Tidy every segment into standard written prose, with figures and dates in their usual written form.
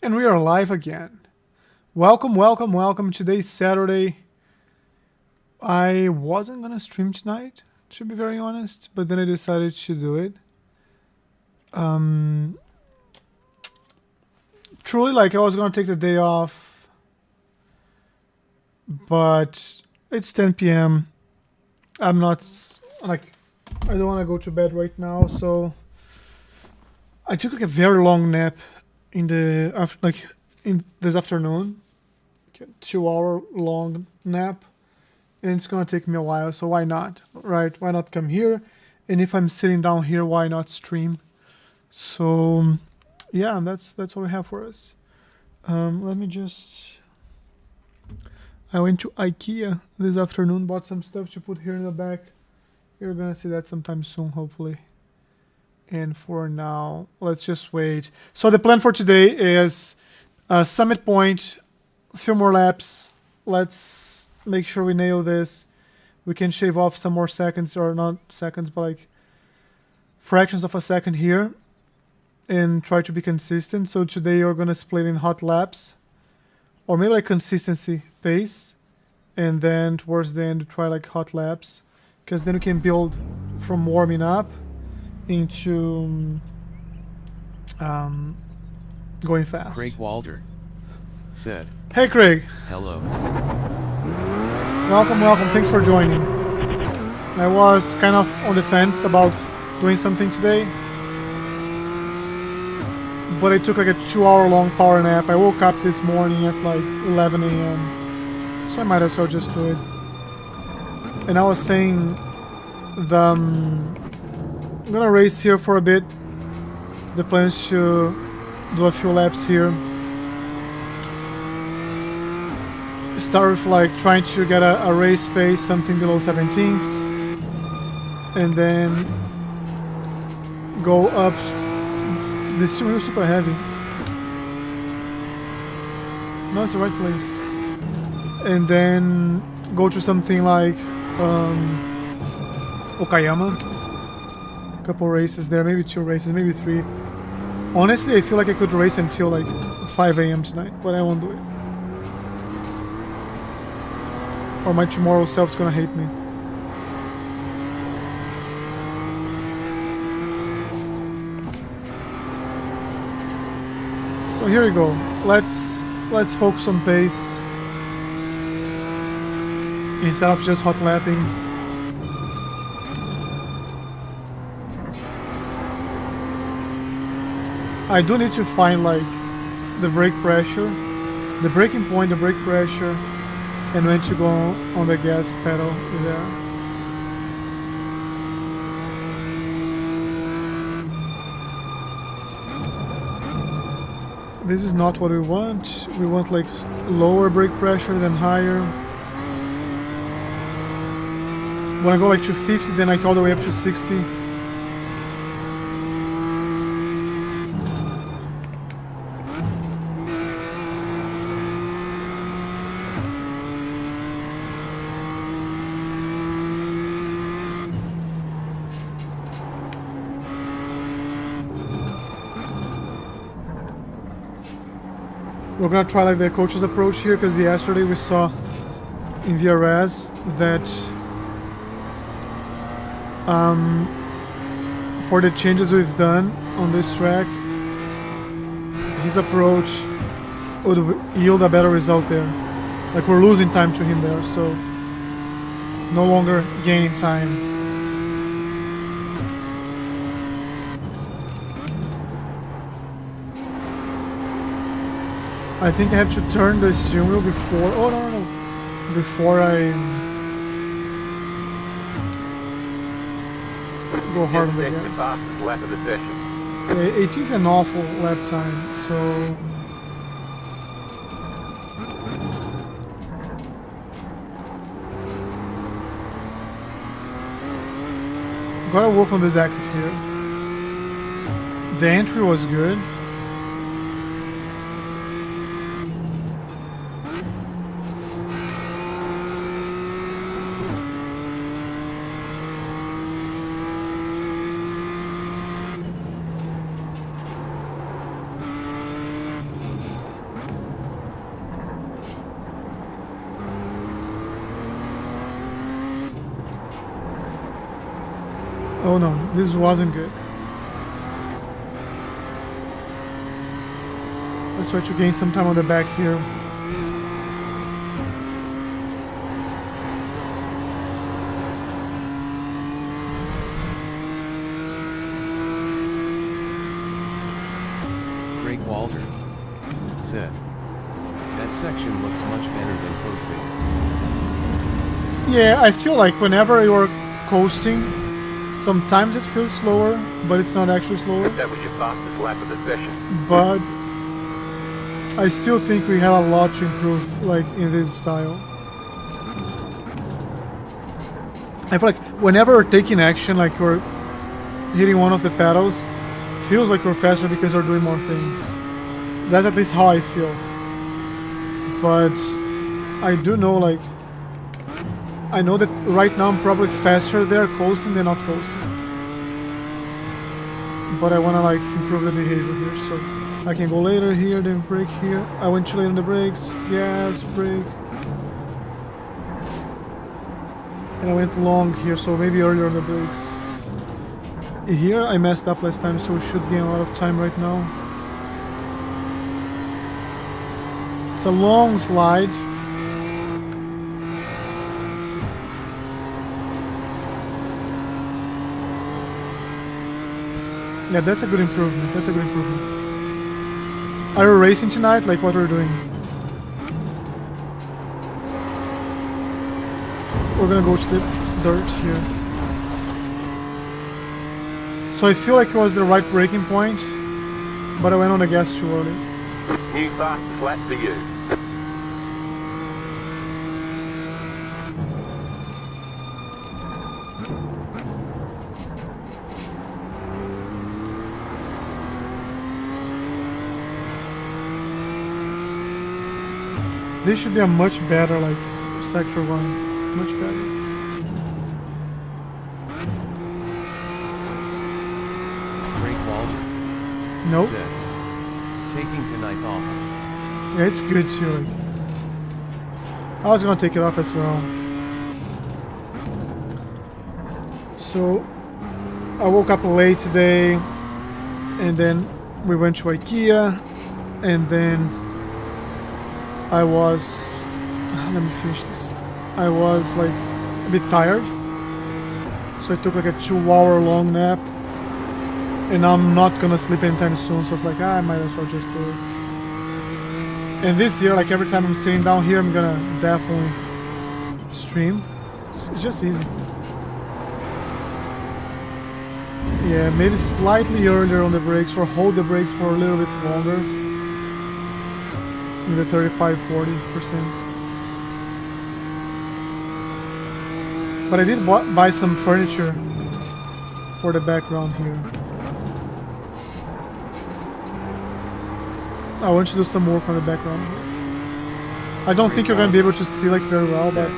And we are live again. Welcome, welcome, welcome. Today's Saturday. I wasn't gonna stream tonight, to be very honest, but then I decided to do it. Truly, like I was gonna take the day off, but it's 10 p.m. I'm not like I don't want to go to bed right now, so I took like a very long nap in the in this afternoon, 2 hour long nap, and it's gonna take me a while. So why not, right? Why not come here? And if I'm sitting down here, why not stream? So yeah, that's what we have for us. Let me just. I went to IKEA this afternoon, bought some stuff to put here in the back. You're gonna see that sometime soon, hopefully. And for now, let's just wait. So the plan for today is Summit Point, a few more laps. Let's make sure we nail this. We can shave off some more seconds, or not seconds, but like fractions of a second here, and try to be consistent. So today we're gonna split in hot laps, or maybe like consistency pace, and then towards the end try like hot laps, because then we can build from warming up into going fast. Craig Walter said, "Hey Craig, hello. welcome, welcome. Thanks for joining." I was kind of on the fence about doing something today, but I took like a 2 hour long power nap. I woke up this morning at like 11 a.m. so I might as well just do it. And I was saying I'm gonna race here for a bit. The plan is to do a few laps here. Start with like trying to get a race pace, something below 17s, and then go up. The steering wheel is super heavy. No, it's the right place. And then go to something like Okayama. Couple races there, maybe 2 races, maybe 3. Honestly, I feel like I could race until like 5 a.m. tonight, but I won't do it. Or my tomorrow self's gonna hate me. So here we go. Let's focus on pace instead of just hot lapping. I do need to find like the brake pressure, the braking point, the brake pressure, and when to go on the gas pedal there. This is not what we want. We want like lower brake pressure than higher. When I go like to 50, then like all the way up to 60. We're gonna try like the coach's approach here, because yesterday we saw in VRS that for the changes we've done on this track, his approach would yield a better result there. Like we're losing time to him there, so no longer gaining time. I think I have to turn the steering wheel before. Oh no! Before I go hard on the gas. Lap of the session. 18 is an awful lap time, so gotta work on this exit here. The entry was good. no, this wasn't good. Let's try to gain some time on the back here. Greg Walter said, that section looks much better than coasting. Yeah, I feel like whenever you're coasting, sometimes it feels slower, but it's not actually slower. That was your fastest lap of the session. But I still think we have a lot to improve, like in this style. I feel like whenever we're taking action, like we're hitting one of the pedals, feels like we're faster because we're doing more things. That's at least how I feel. But I do know, like, I know that right now I'm probably faster there coasting than not coasting. But I want to like improve the behavior here, so I can go later here, then brake here. I went too late on the brakes, gas, brake. And I went long here, so maybe earlier on the brakes. Here I messed up last time, so we should gain a lot of time right now. It's a long slide. Yeah, that's a good improvement. That's a good improvement. Are you racing tonight? Like what we're doing? We're gonna go to the dirt here. So I feel like it was the right braking point, but I went on the gas too early. New fastest lap for you. This should be a much better, like, sector 1. Much better. Greg Walter Nope. said, taking tonight off. Yeah, it's good too. Like, I was gonna take it off as well. So, I woke up late today, and then we went to IKEA, and then I was, let me finish this. I was like a bit tired, so I took like a 2-hour long nap, and I'm not gonna sleep anytime soon, so it's like, I might as well just do it. And this year, like every time I'm sitting down here, I'm gonna definitely stream. It's just easy. Yeah, maybe slightly earlier on the brakes, or hold the brakes for a little bit longer. In the 35-40%. But I did buy some furniture for the background here. I want to do some work on the background here. I don't think you're going to be able to see like very well, but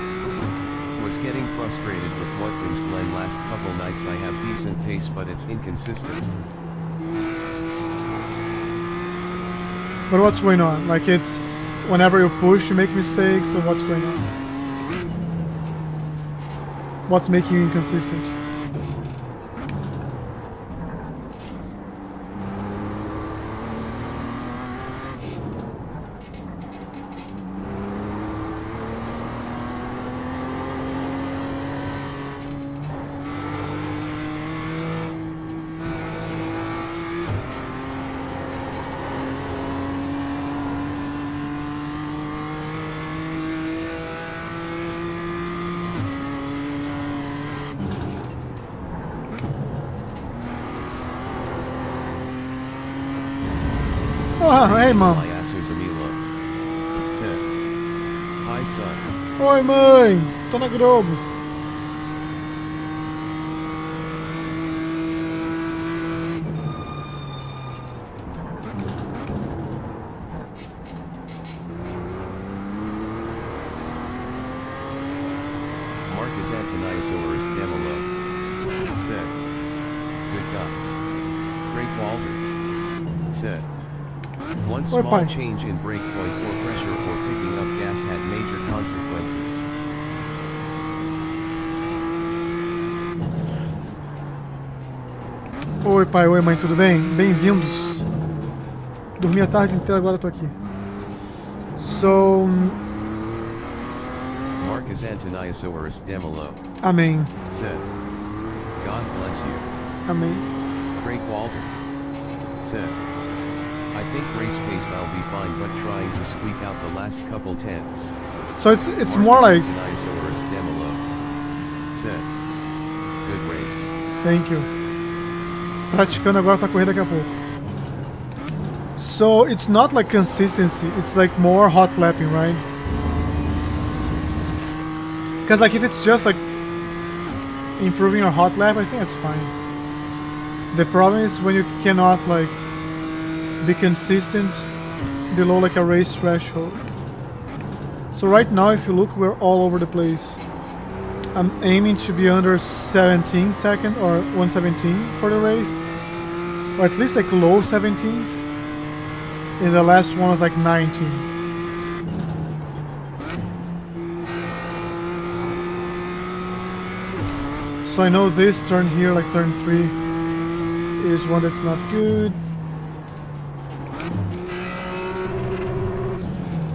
Was getting frustrated with Watkins Glen last couple nights. I have decent pace, but it's inconsistent. but what's going on? Like it's whenever you push, you make mistakes. So what's going on? What's making you inconsistent? Oh, hey, Mom. Said, hi son. Oi, mãe. Tô na Globo. Marcus Antonisaurus Demolo said, good God. Greg Walter said, one small pai. change in brake point or pressure or picking up gas had major consequences. Oi pai, oi mãe, tudo bem? Bem-vindos. Dormi a tarde inteira, agora tô aqui. So, Marcus Antoniusaurus Demolo amém, said, God bless you. amém. Craig Walter said, I think race pace I'll be fine but trying to squeak out the last couple tenths. So it's more like, Antoniusaurus Demolo said, good race. thank you. Praticando agora pra correr daqui a pouco. So it's not like consistency, it's like more hot lapping, right? Because like if it's just like improving your hot lap, I think that's fine. The problem is when you cannot like be consistent below like a race threshold. So right now, if you look, we're all over the place. I'm aiming to be under 17 second or 117 for the race, or at least like low 17s. And the last one was like 19. So I know this turn here, like turn 3, is one that's not good.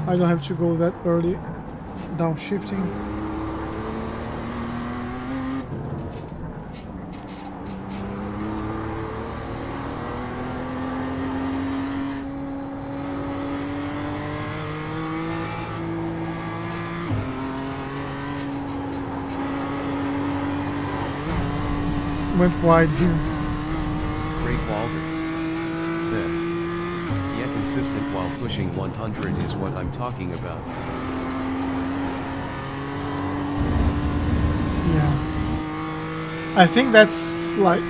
I don't have to go that early. Downshifting. Went wide here. Craig Walter said, yeah, consistent while pushing 100 is what I'm talking about. Yeah. I think that's like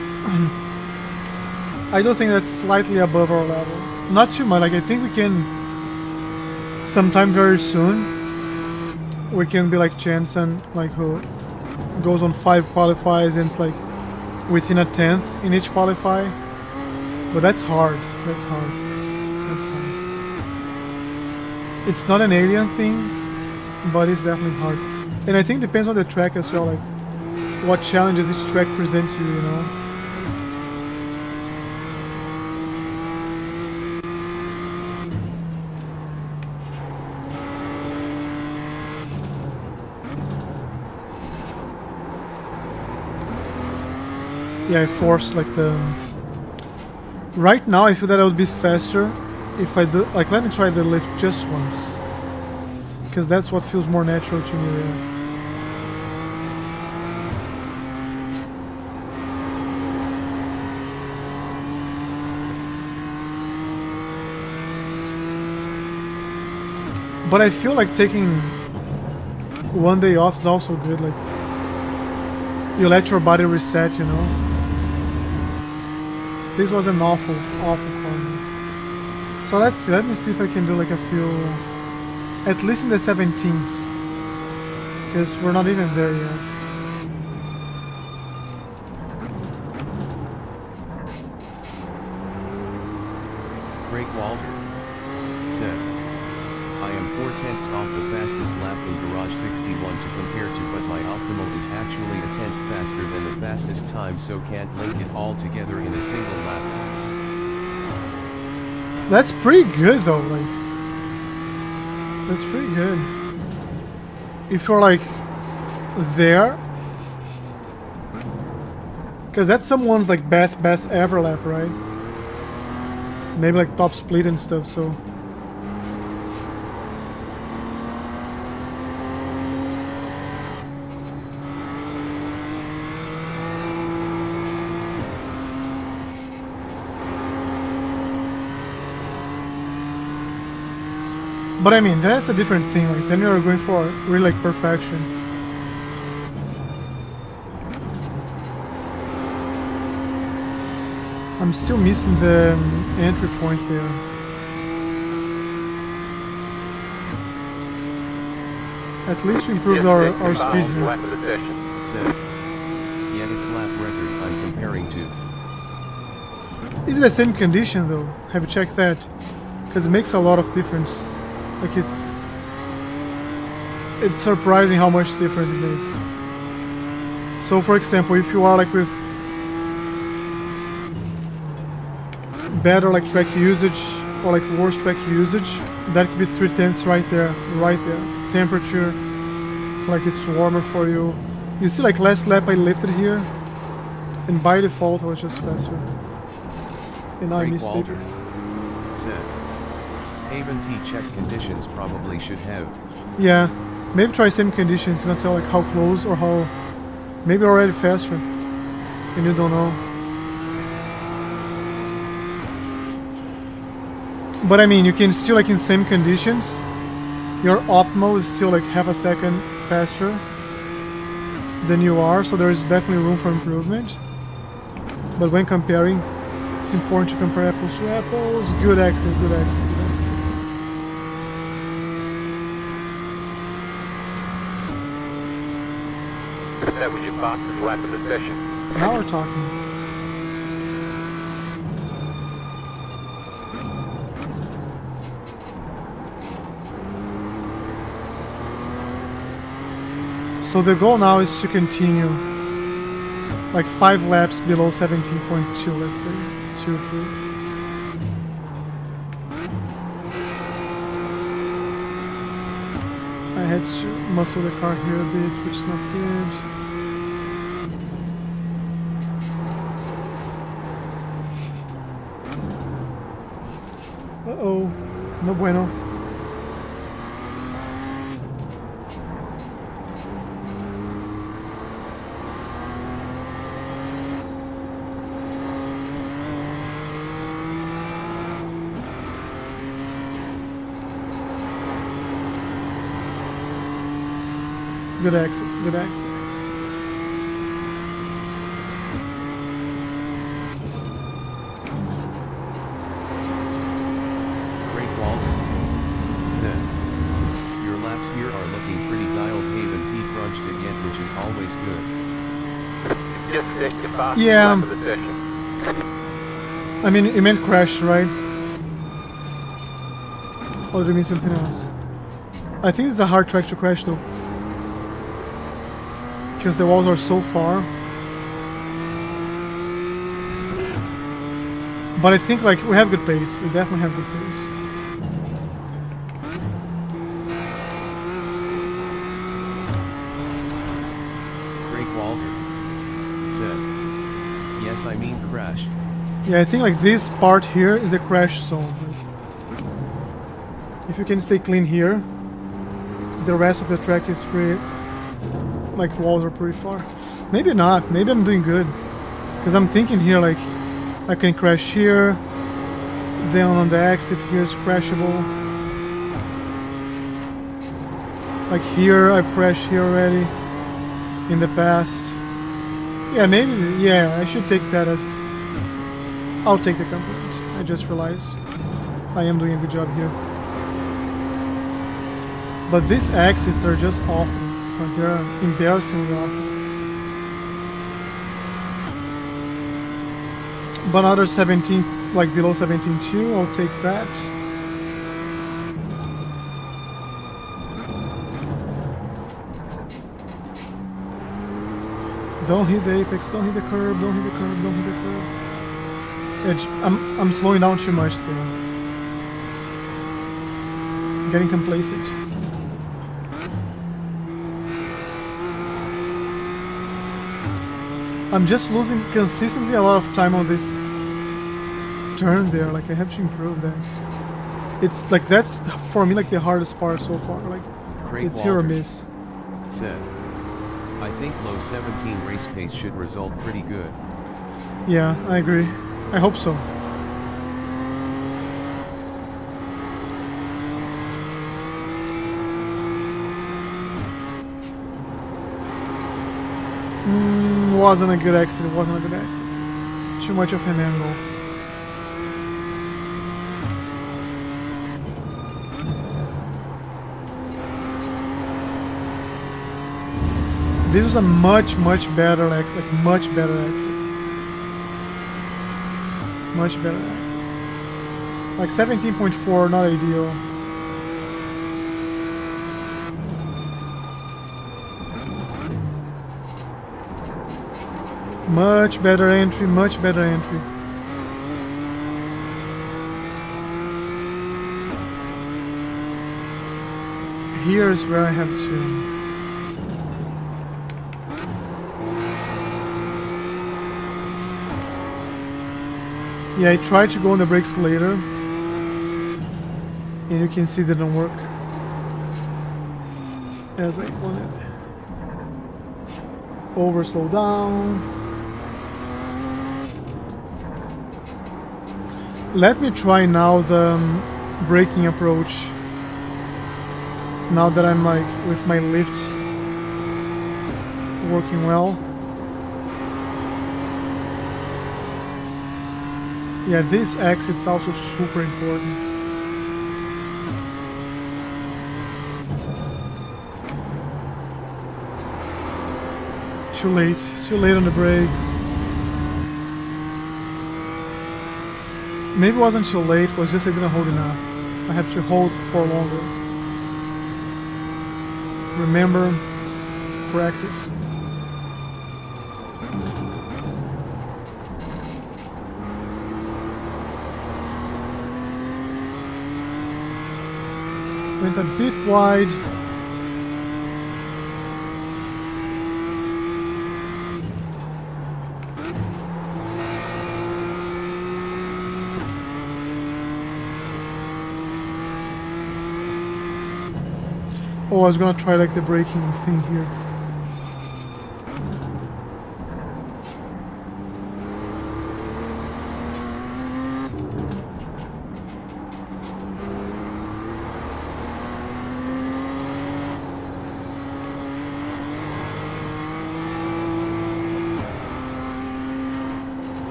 I do think that's slightly above our level. Not too much, like I think we can sometime very soon we can be like Jensen, like who goes on 5 qualifies and it's like within a 10th in each qualify. But that's hard. That's hard. That's hard. It's not an alien thing, but it's definitely hard. And I think it depends on the track as well, like what challenges each track presents you, you know. Yeah, I forced like the... Right now I feel that I would be faster if I do... Like, let me try the lift just once. Because that's what feels more natural to me, yeah. But I feel like taking one day off is also good, like... You let your body reset, you know? This was an awful corner. So let's see, let me see if I can do like a few... At least in the 17s. Because we're not even there yet. Craig Walter said, I am 4/10ths off the fastest lap in Garage 61 to compare to, but my optimal is actually a tenth faster than the fastest time, so can't link it all together in a single lap. That's pretty good though, like... That's pretty good. If you're like... there... Because that's someone's like best ever lap, right? Maybe like top split and stuff, so... But I mean, that's a different thing, like then you're going for really like perfection. I'm still missing the entry point there. At least we improved our speed here. Lap of the session. Said, yet it's lap records I'm comparing to. Is it the same condition though? Have you checked that? Because it makes a lot of difference. Like it's surprising how much difference it makes. So for example, if you are like with better like track usage or like worse track usage, that could be 3/10 right there, right there. Temperature, like it's warmer for you. You see, like last lap I lifted here, and by default I was just faster. And now I Craig missed Walter Apex. said, Haven T check conditions probably should have. Yeah, maybe try same conditions. Gonna tell like how close or how, maybe already faster, and you don't know. But I mean, you can still like in same conditions, your optimal is still like half a second faster than you are, so there is definitely room for improvement. But when comparing, it's important to compare apples to apples. Good exit, good exit, good exit. That was your fastest lap of the session. Now we're talking. So the goal now is to continue like 5 laps below 17.2, let's say. 2, 3. I had to muscle the car here a bit, which is not good. Uh-oh. No bueno. Good exit, good exit. Craig Walter said, your laps here are looking pretty dialed. Haven T crunched again, which is always good. Just hit your fastest Yeah. lap of the session. I mean, you meant crash, right? Or do you mean something else? I think it's a hard track to crash though. Because the walls are so far. But I think like we have good pace. We definitely have good pace. Craig Walter said, yes, I mean crash. Yeah, I think like this part here is the crash zone. If you can stay clean here, the rest of the track is pretty, like walls are pretty far. Maybe not, maybe I'm doing good. Because I'm thinking here like, I can crash here, then on the exit here is crashable. Like here, I've crashed here already, in the past. Yeah, maybe, yeah, I should take that as, I'll take the compliment. I just realized I am doing a good job here. But these exits are just awful. Like they're embarrassingly awful. But another 17, like below 17.2, I'll take that. Don't hit the apex, don't hit the curb, don't hit the curb, don't hit the curb. I'm slowing down too much there. Getting complacent. I'm just losing consistently a lot of time on this turn there. Like I have to improve that. It's like that's for me like the hardest part so far. Like Craig it's hit or Walter miss. said, I think low 17 race pace should result pretty good. Yeah, I agree. I hope so. Wasn't a good exit. Wasn't a good exit. Too much of an angle. This was a much better exit. Like much better exit. Much better exit. Like 17.4, not ideal. Much better entry, much better entry. here's where I have to. Yeah, I tried to go on the brakes later, and you can see they didn't work as I wanted. Over slow down. Let me try now the braking approach. Now that I'm like with my lift working well. Yeah, this exit's also super important. Too late on the brakes. Maybe it wasn't too late, it was just I didn't hold enough. I had to hold for longer. Remember, practice. Went a bit wide. Oh, I was gonna try like the braking thing here.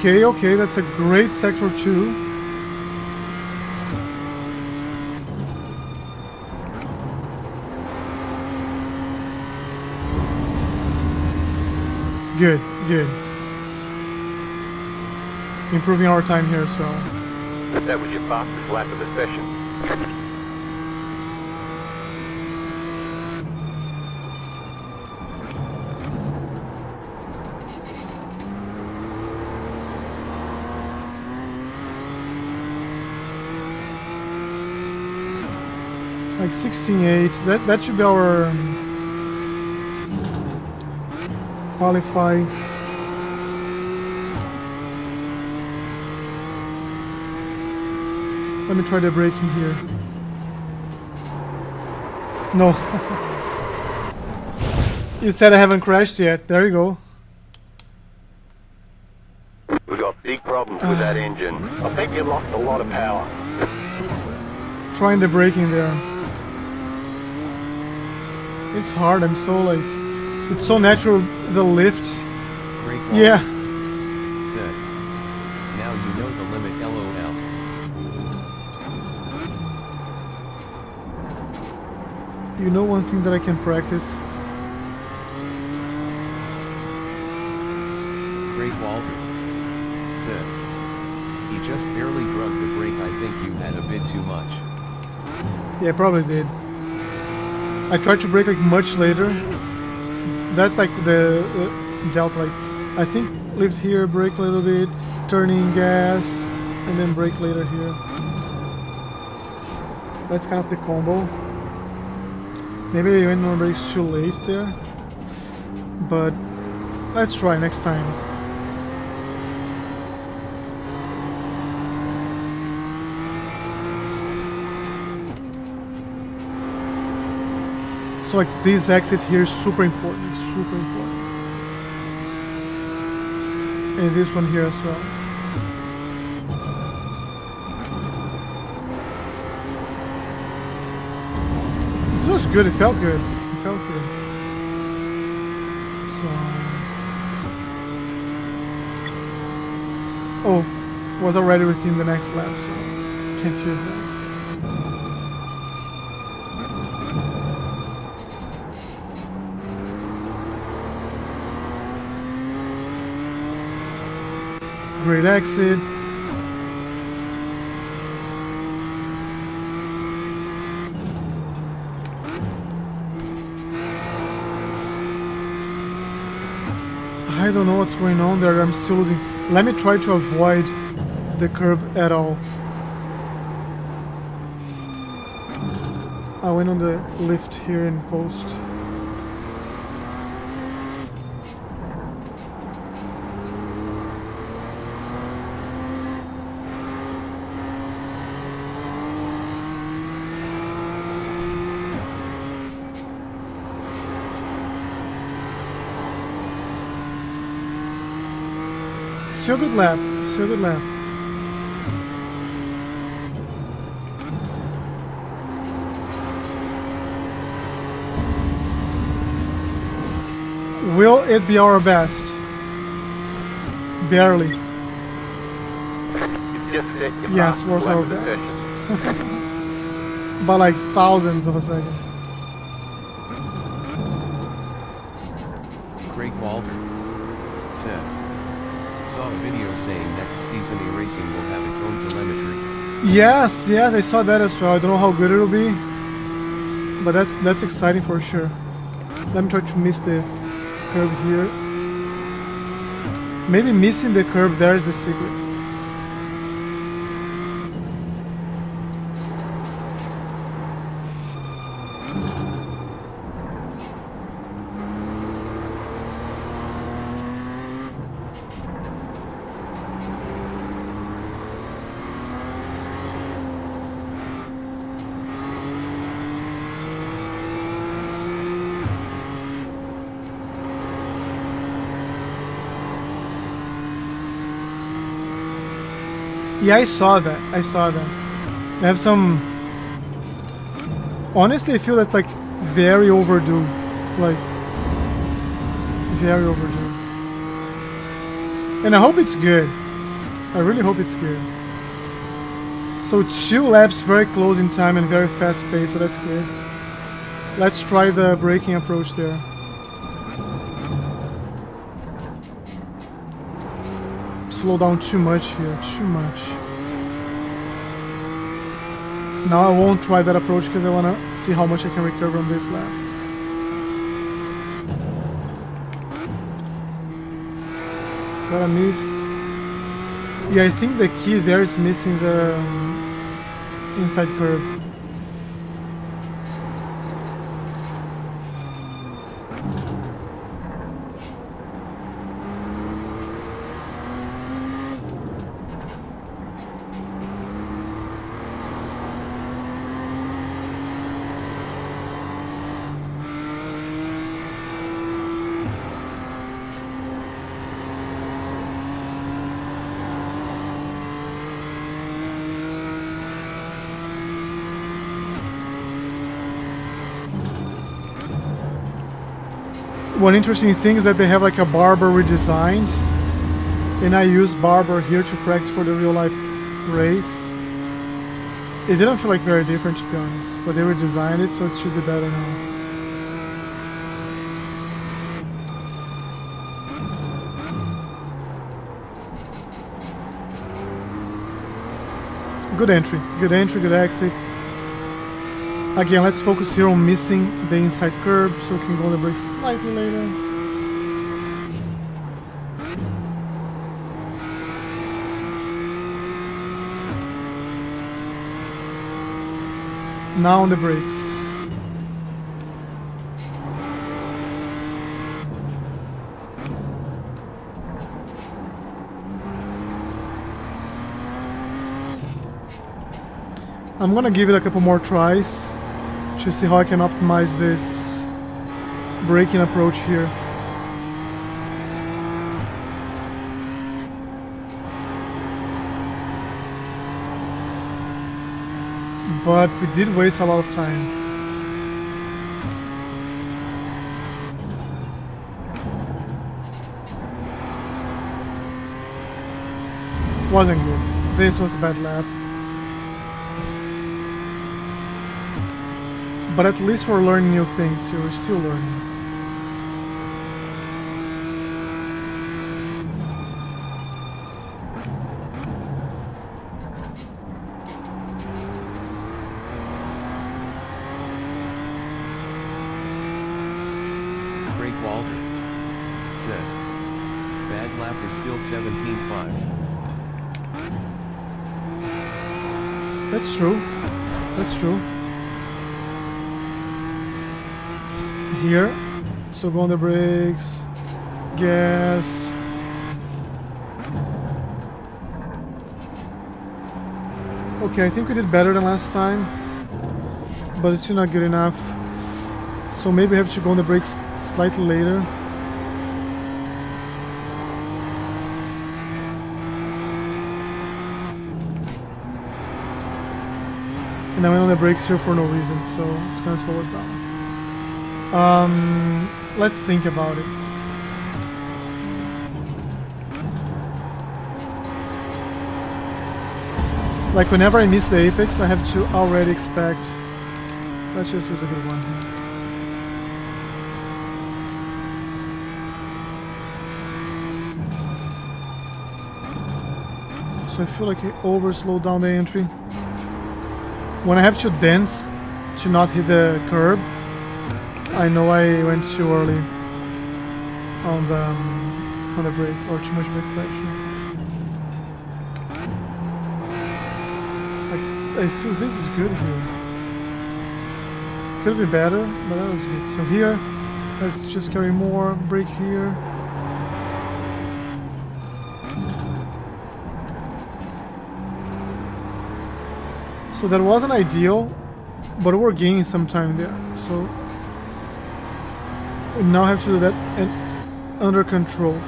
Okay, that's a great sector 2. Good. Improving our time here as well. That was your fastest lap of the session. Like 16.8. That should be our qualify. Let me try the braking here. No. You said I haven't crashed yet. There you go. We got big problems with that engine. I think you lost a lot of power. Trying the braking there. It's hard. I'm so like, it's so natural, the lift. Great walk. Yeah. Said. Now you know the limit, LOL. You know one thing that I can practice? Great Walter. Said. He just barely drug the brake. I think you had a bit too much. Yeah, I probably did. I tried to brake like much later. That's like the delta. Like I think lift here, brake a little bit, turning gas, and then brake later here. That's kind of the combo. Maybe I went on brakes too late there, but let's try next time. So like this exit here is super important, and this one here as well. It was good, it felt good. So... Oh, was already within the next lap, so can't use that. Great exit. I don't know what's going on there. I'm still losing. Let me try to avoid the curb at all. I went on the lift here in post. Still good lap. Still good lap. Will it be our best? Barely. Yes, was our best. By like thousands of a second. Greg Walter said, saw a video saying next season iRacing will have its own telemetry. Yes, yes, I saw that as well. I don't know how good it'll be, but that's exciting for sure. Let me try to miss the curve here. Maybe missing the curve there is the secret. Yeah, I saw that. I saw that. They have some... Honestly, I feel that's like very overdue. Like, very overdue. And I hope it's good. I really hope it's good. So 2 laps very close in time and very fast pace, so that's good. Let's try the braking approach there. Slow down too much here, too much. Now I won't try that approach because I want to see how much I can recover on this lap. Got a missed. Yeah, I think the key there is missing the inside curve. One interesting thing is that they have like a barber redesigned, and I use barber here to practice for the real life race. It didn't feel like very different, to be honest, but they redesigned it, so it should be better now. Good entry, good exit. Again, let's focus here on missing the inside curb so we can go on the brakes slightly later. Now on the brakes. I'm gonna give it a couple more tries to see how I can optimize this braking approach here. But we did waste a lot of time. Wasn't good. This was a bad lap. But at least we're learning new things here, we're still learning. Greg Walter said, bad lap is still 17.5. That's true. That's true. here. So go on the brakes, gas. Okay, I think we did better than last time, but it's still not good enough. So maybe I have to go on the brakes slightly later. And I went on the brakes here for no reason, so it's gonna slow us down. Let's think about it. Like whenever I miss the apex, I have to already expect. Let's just use a good one here. So I feel like I over slowed down the entry. When I have to dance to not hit the curb, I know I went too early on the brake, or too much brake pressure. I feel this is good here. Could be better, but that was good. So here, let's just carry more, brake here. So that wasn't ideal, but we're gaining some time there. So we now have to do that and under control.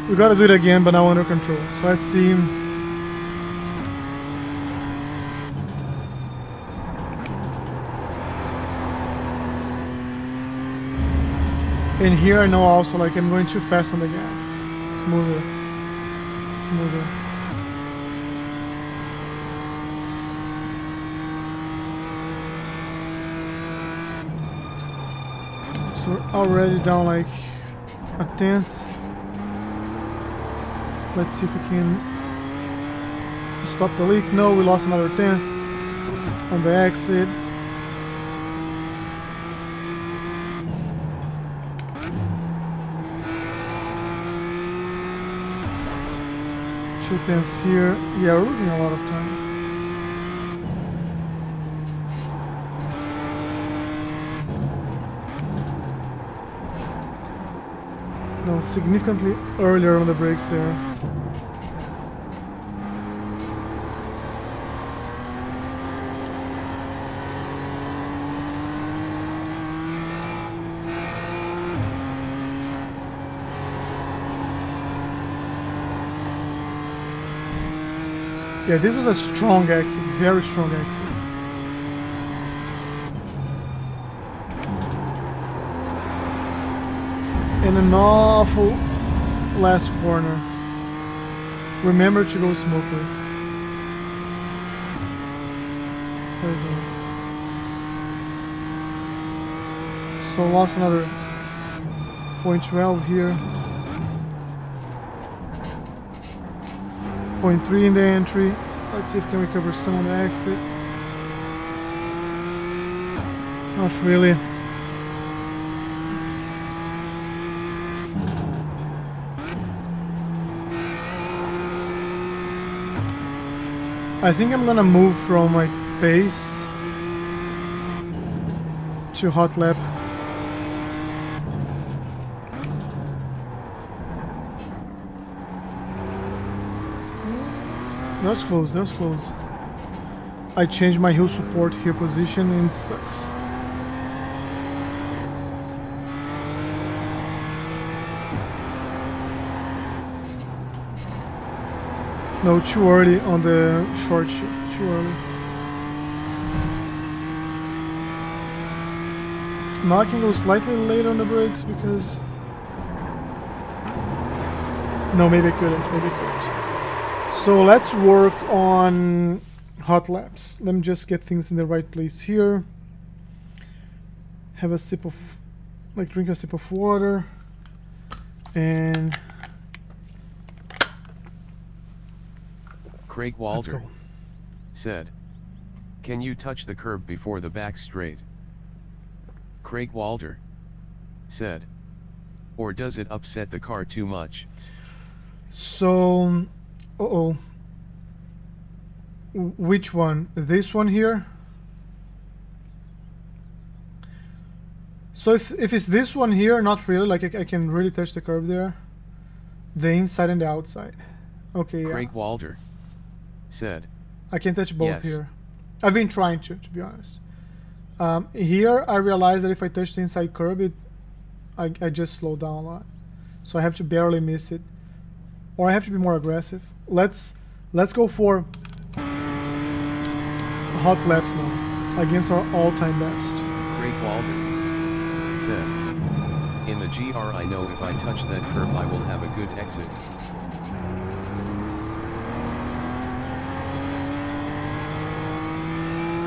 We gotta do it again, but now under control. So let's see. And here I know also like I'm going too fast on the gas. Smoother. Smoother. So we're already down like a tenth. Let's see if we can stop the leak. No, we lost another 10 on the exit. Two tenths here. Yeah, we're losing a lot of time. No, significantly earlier on the brakes there. Yeah, this was a strong exit, very strong exit. And an awful last corner. Remember to go smoothly. There we go. So lost another 0.12 here. 0.3 in the entry. Let's see if we can recover some on the exit. Not really. I think I'm gonna move from like pace to hot lap. That was close, that was close. I changed my heel support here position and it sucks. No, too early on the short shift, too early. Now I can go slightly later on the brakes because... No, maybe I couldn't, maybe I couldn't. So let's work on hot laps. Let me just get things in the right place here. Have a sip of, like drink a sip of water. And... Craig Walter said, "Can you touch the curb before the back straight?" Craig Walter said, "Or does it upset the car too much?" So Uh-oh. Which one? This one here? So if it's this one here, not really, like I can really touch the curb there. The inside and the outside. Okay, yeah. Craig Walter said, I can touch both Yes. here. I've been trying to be honest. Here I realize that if I touch the inside curb, I just slow down a lot. So I have to barely miss it. Or I have to be more aggressive. Let's go for hot laps now against our all-time best. Craig Walter said, in the GR I know if I touch that curb I will have a good exit.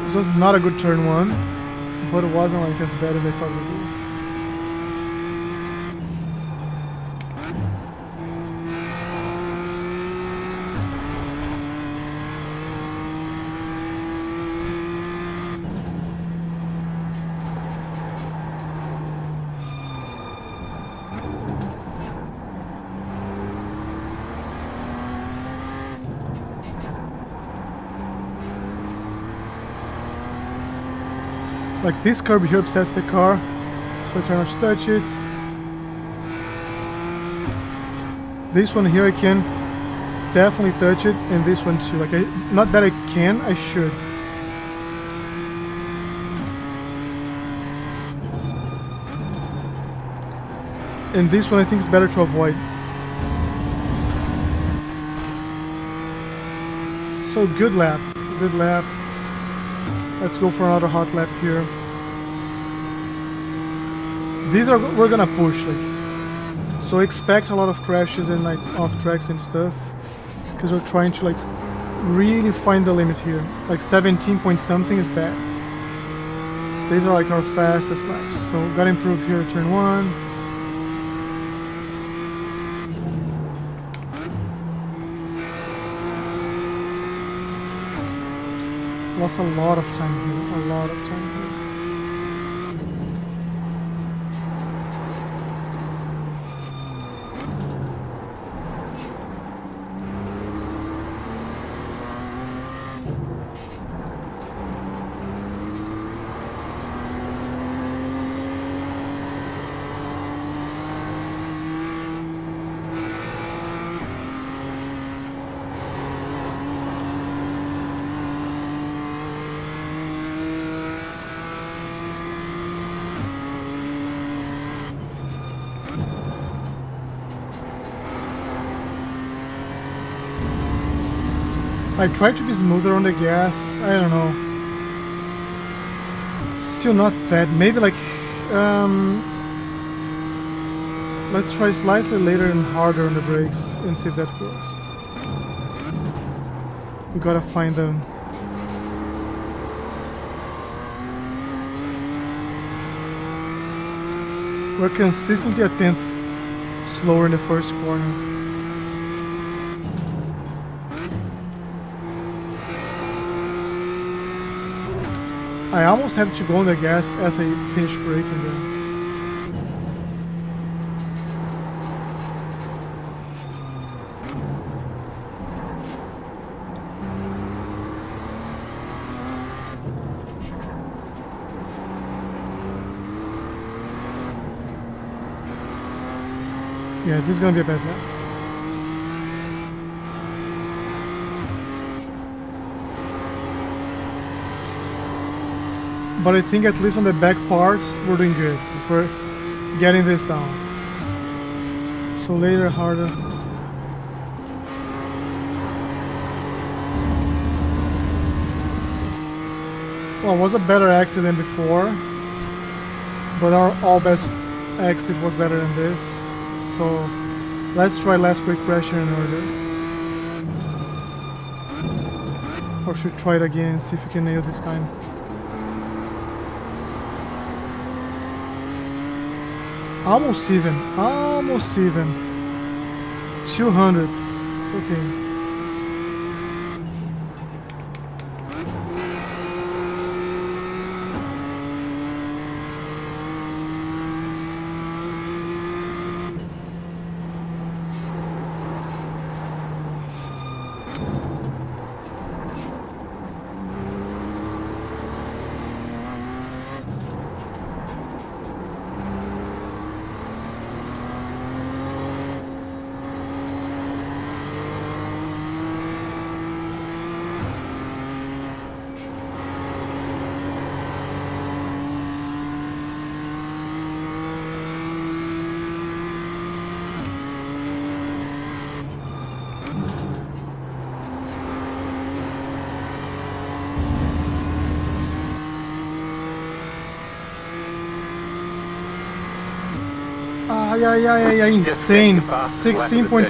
It was not a good turn one, but it wasn't like as bad as I thought it would be. Like this curb here upsets the car, so I try not to touch it. This one here I can definitely touch it, and this one too. Like not that I can, I should. And this one I think is better to avoid. So good lap, good lap. Let's go for another hot lap here. We're gonna push, like, so expect a lot of crashes and like off tracks and stuff, because we're trying to like really find the limit here. Like 17 point something is bad. These are like our fastest laps, so gotta improve here. Turn one. Lost a lot of time here, a lot of time here. I try to be smoother on the gas, I don't know. Still not that, maybe like, let's try slightly later and harder on the brakes and see if that works. We gotta find them. We're consistently a tenth slower in the first corner. I almost had to go on the gas as I finished braking there. Yeah, this is gonna be a bad lap. But I think at least on the back part, we're doing good. We're getting this down. So later, harder. Well, it was a better exit than before, but our all best exit was better than this. So let's try less brake pressure in order. Or should try it again and see if we can nail this time. Almost even, almost even. 200s, it's okay. Yeah, insane. 16.5.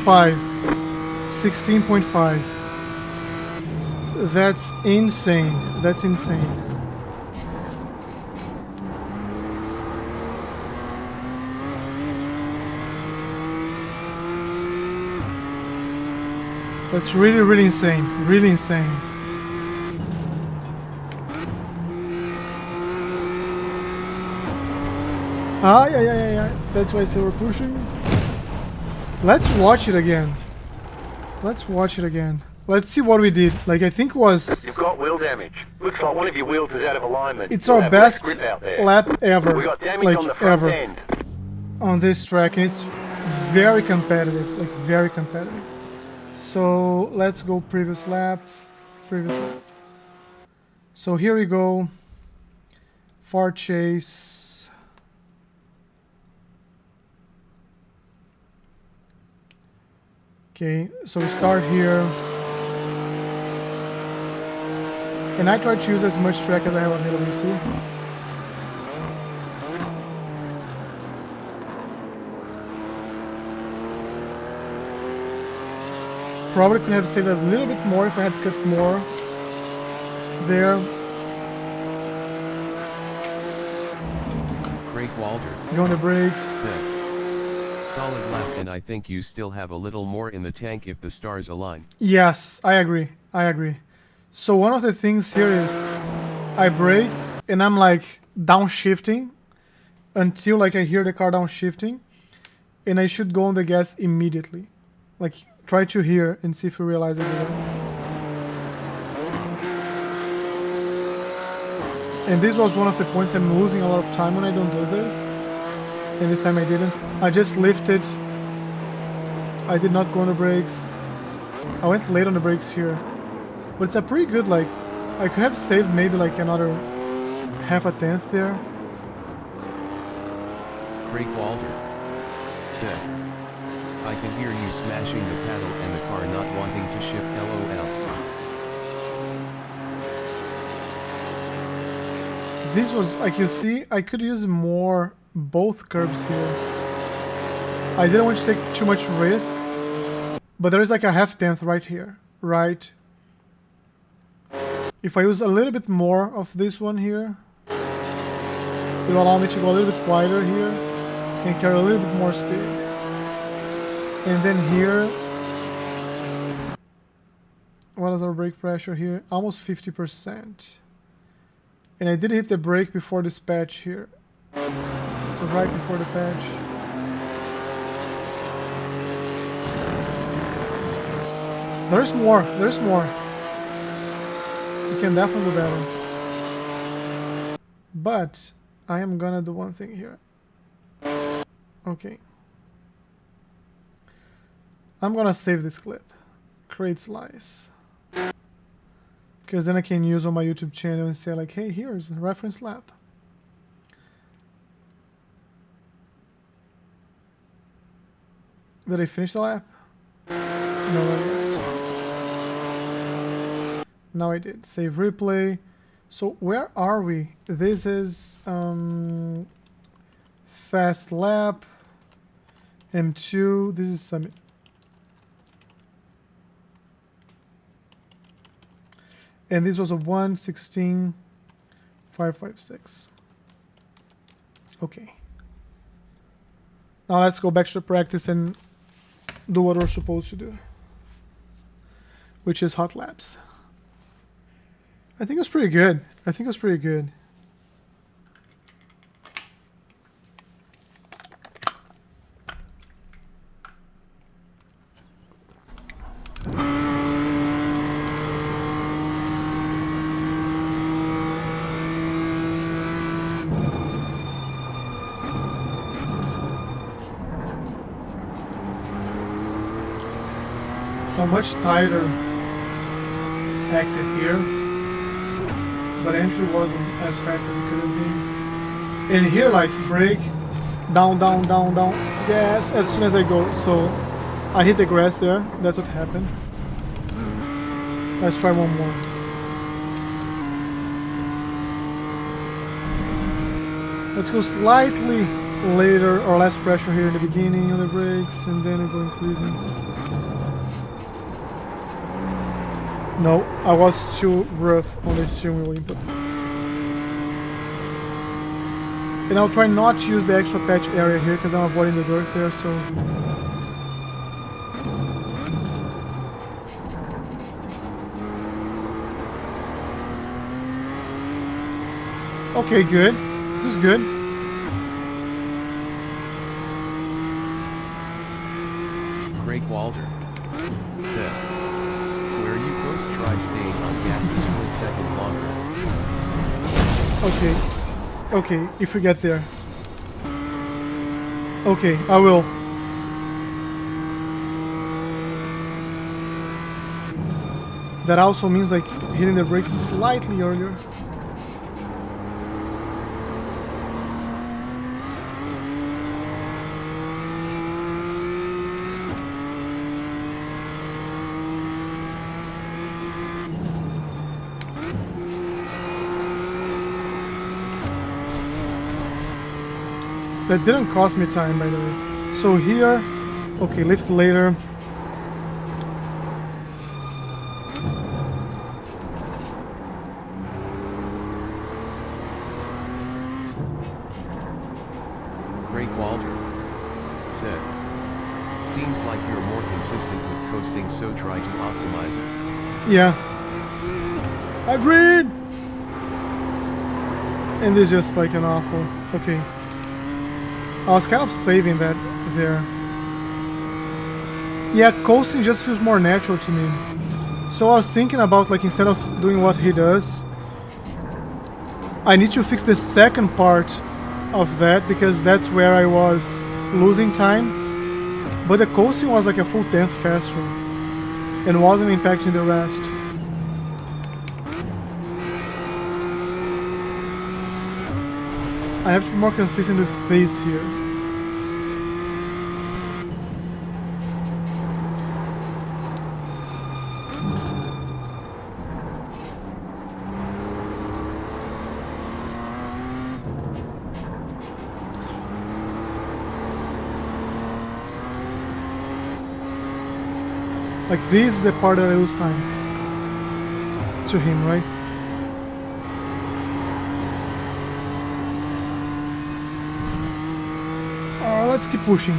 16.5. That's insane. That's insane. That's really, really insane. Really insane. Yeah. That's why I say we're pushing. Let's watch it again. Let's watch it again. Let's see what we did. Like, I think it was... You've got wheel damage. Looks like one of your wheels is out of alignment. It's You'll our have less best grip out there. lap ever. We got damage like, on the front ever. end. On this track, and it's very competitive. Like, very competitive. So, let's go previous lap. Previous lap. So, here we go. Far chase. Okay, so we start here. And I try to use as much track as I have available, you see? Probably could have saved a little bit more if I had cut more there. Craig Walter Go on the brakes. said, solid lap, and I think you still have a little more in the tank if the stars align. Yes, I agree. I agree. So one of the things here is I brake and I'm like downshifting until like I hear the car downshifting, and I should go on the gas immediately. Like try to hear and see if you realize it. And this was one of the points I'm losing a lot of time when I don't do this. And this time I didn't. I just lifted. I did not go on the brakes. I went late on the brakes here. But it's a pretty good, like, I could have saved maybe like another half a tenth there. Craig Walter said, I can hear you smashing the paddle and the car not wanting to shift, LOL. This was, like you see, I could use more both curbs here. I didn't want to take too much risk, but there is like a half tenth right here, right? If I use a little bit more of this one here, it will allow me to go a little bit wider here and carry a little bit more speed. And then here, what is our brake pressure here? Almost 50%. And I did hit the brake before this patch here. Right before the patch. There's more, there's more. You can definitely do better. But I am gonna do one thing here. Okay. I'm gonna save this clip. Create slice. Because then I can use on my YouTube channel and say like, hey, here's a reference lap. Did I finish the lap? No, not yet. Now I did. Save replay. So where are we? This is fast lap. M2. This is summit. And this was a 1:16.556. Okay. Now let's go back to the practice and do what we're supposed to do, which is hot laps. I think it was pretty good. I think it was pretty good. So much tighter exit here, but entry wasn't as fast as it could have been. And here, like, brake, down, gas as soon as I go. So I hit the grass there. That's what happened. Let's try one more. Let's go slightly later or less pressure here in the beginning of the brakes, and then I go increasing. No, I was too rough on the steering wheel input. And I'll try not to use the extra patch area here because I'm avoiding the dirt there, so... Okay, good. This is good. Craig Walter said, where you post try staying on gas a split second longer. Okay. Okay, if we get there. Okay, I will. That also means like hitting the brakes slightly earlier. That didn't cost me time, by the way. So here, okay, lift later. Craig Walter said, seems like you're more consistent with coasting, so try to optimize it. Yeah. Agreed! And this is just like an awful. Okay. I was kind of saving that there. Yeah, coasting just feels more natural to me. So I was thinking about, like, instead of doing what he does, I need to fix the second part of that because that's where I was losing time. But the coasting was like a full tenth faster and wasn't impacting the rest. I have to be more consistent with this here. Like this is the part that I lose time to him, right? Let's keep pushing.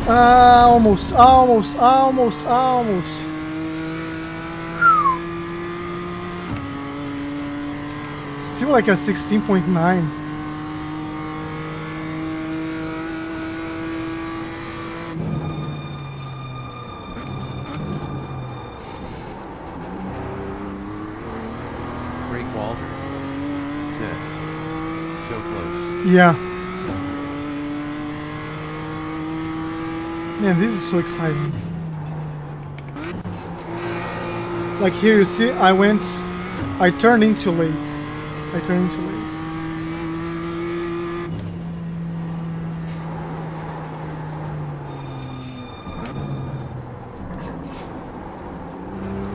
Almost. Still like a 16.9. Craig Walter said, so close. Yeah. Man, this is so exciting. Like here you see, I turned in too late.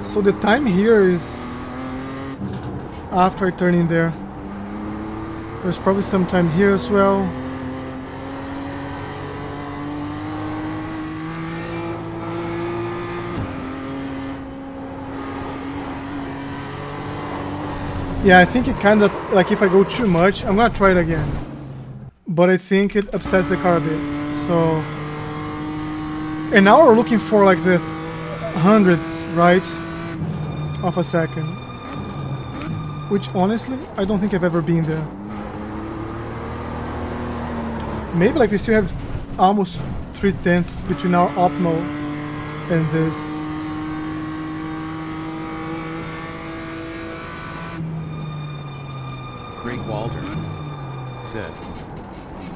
So the time here is after I turn in there. There's probably some time here as well. Yeah, I think it kind of, like if I go too much, I'm gonna try it again. But I think it upsets the car a bit, so... And now we're looking for like the hundredths, right? Of a second. Which honestly, I don't think I've ever been there. Maybe like we still have almost 3/10 between our optimal and this. Craig Walter said,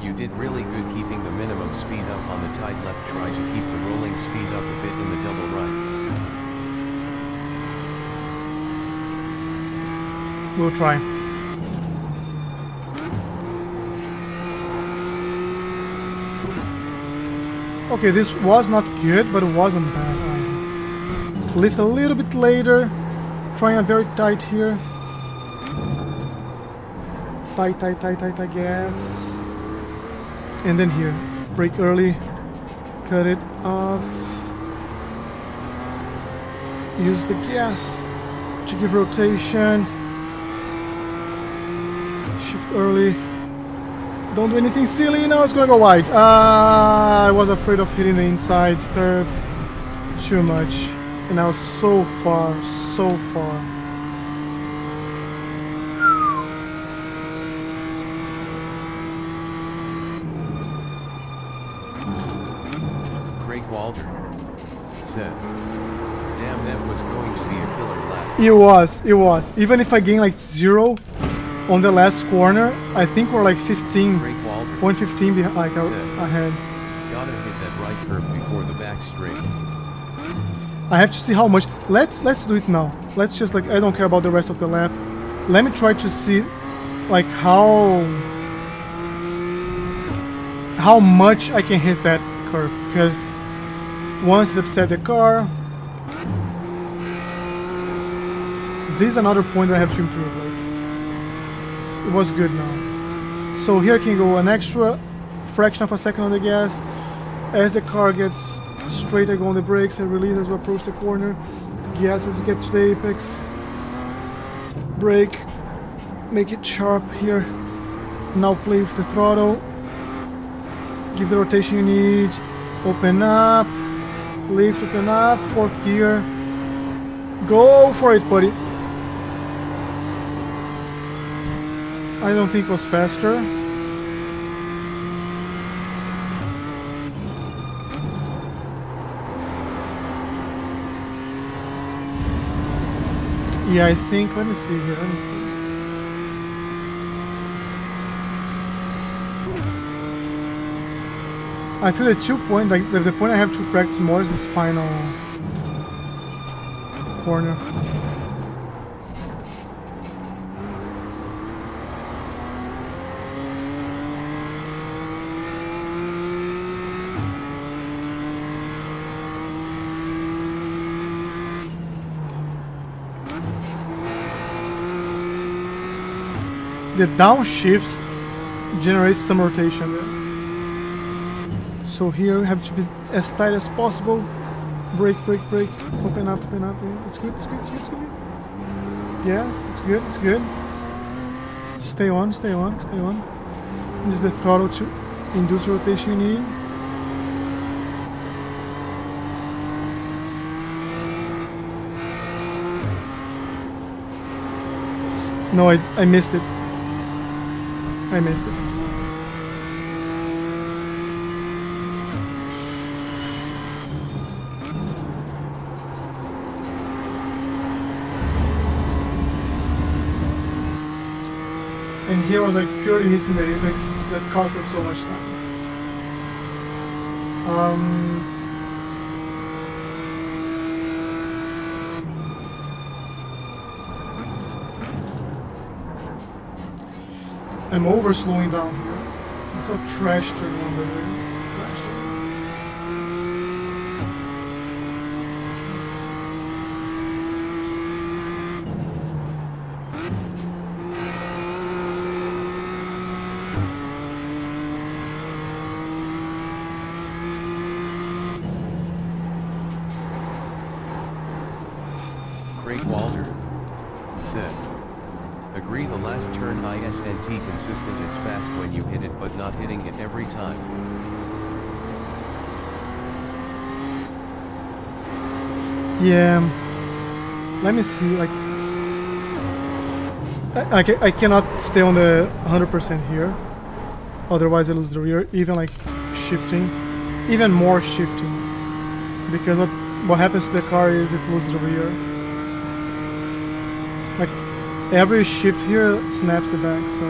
you did really good keeping the minimum speed up on the tight left. Try to keep the rolling speed up a bit in the double right. We'll try. Okay, this was not good, but it wasn't bad either. Lift a little bit later. Trying a very tight here. Tight gas. And then here. Brake early. Cut it off. Use the gas to give rotation. Shift early. Don't do anything silly. Now it's gonna go wide. I was afraid of hitting the inside curve too much. And I was so far. Craig Walter said, "Damn, that was going to be a killer lap." It was. Even if I gain like 0 on the last corner, I think we're like 15, Craig Walter 115 behind, like ahead. gotta hit that right curve before the back straight. I have to see how much. Let's do it now. Let's just like, I don't care about the rest of the lap. Let me try to see like how much I can hit that curve, because once it upset the car, this is another point that I have to improve. Like, it was good now. So here I can go an extra fraction of a second on the gas. As the car gets straight, I go on the brakes and release as we approach the corner. Gas as you get to the apex. Brake. Make it sharp here. Now play with the throttle. Give the rotation you need. Open up. Lift, open up. 4th gear. Go for it, buddy. I don't think it was faster. Yeah, I think, let me see here, let me see. I feel the 2 point, like the point I have to practice more is this final corner. The downshift generates some rotation there. So here we have to be as tight as possible. Brake, brake, brake. Open up, open up. Yeah, it's good, it's good, it's good, it's good. Yes, it's good, it's good. Stay on, stay on, stay on. Use the throttle to induce the rotation you need. No, I missed it. I missed it. And here was like purely missing the apex that cost us so much time. I'm over slowing down here. It's a trash turn on the way. Trash turn. Craig Walter said, "Agree, the last turn isn't consistent, it's fast when you hit it but not hitting it every time." Yeah. Let me see, like I cannot stay on the 100% here. Otherwise I lose the rear, even like shifting. Even more shifting. Because what happens to the car is it loses the rear. Like every shift here snaps the back, so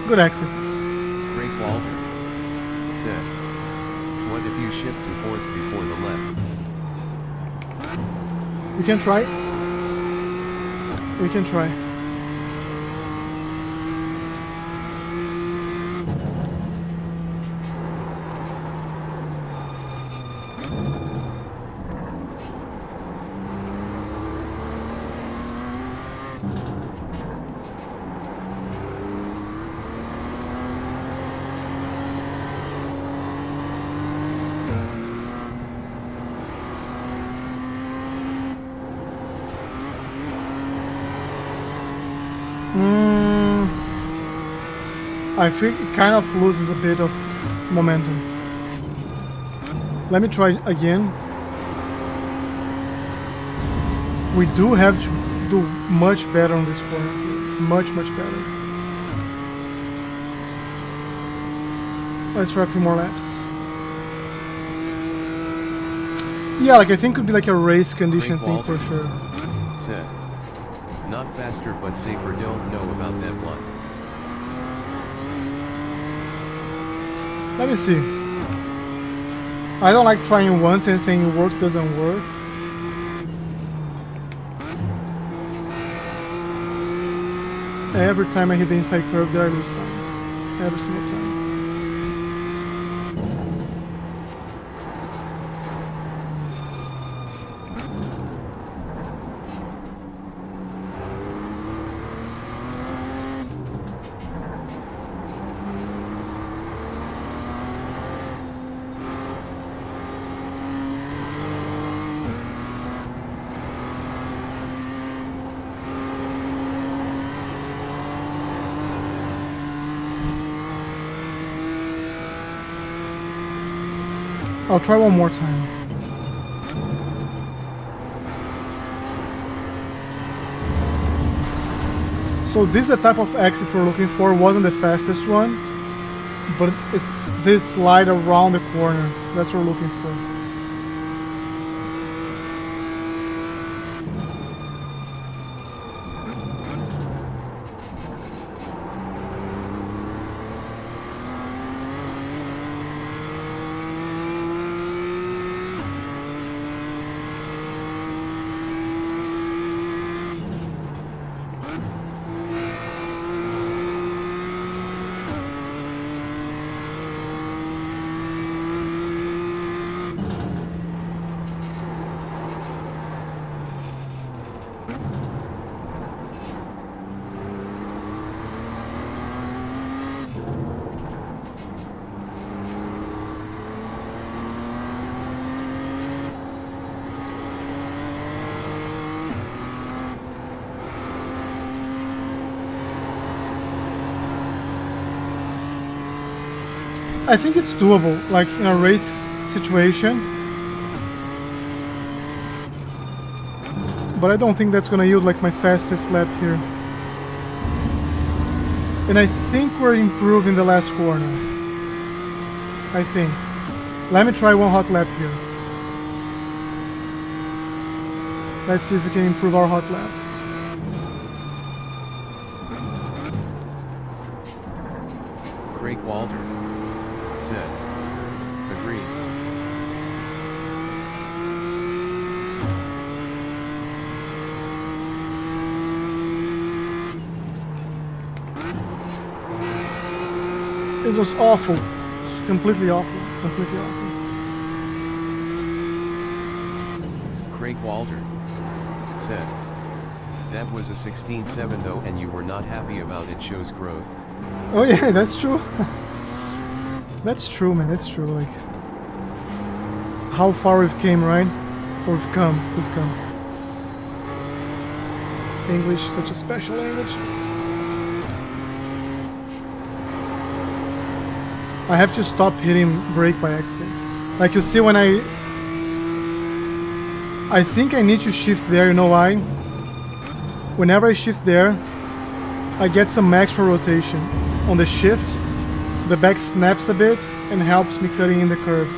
good exit. Craig Walter said, "What if you shift to 4th before the left?" We can try. We can try. I think it kind of loses a bit of momentum. Let me try again. We do have to do much better on this corner here. Much better. Let's try a few more laps. Yeah, like I think it could be like a race condition thing for sure. Said. Not faster but safer. Don't know about that one. Let me see. I don't like trying once and saying it works, doesn't work. Every time I hit the inside curve there I lose time. Every single time. I'll try one more time. So this is the type of exit we're looking for. Wasn't the fastest one, but it's this slide around the corner. That's what we're looking for. I think it's doable, like in a race situation. But I don't think that's gonna yield like my fastest lap here. And I think we're improving the last corner. I think. Let me try one hot lap here. Let's see if we can improve our hot lap. Craig Walter said. Agreed. It was awful. Completely awful. Completely awful. Craig Walter said. That was a 16.7 though, and you were not happy about it. Shows growth. Oh yeah, that's true. That's true, man. That's true. Like how far we've came, right? Or we've come. English, such a special language. I have to stop hitting brake by accident. Like you see when I think I need to shift there, you know why? Whenever I shift there, I get some extra rotation. On the shift, the back snaps a bit and helps me cutting in the curve.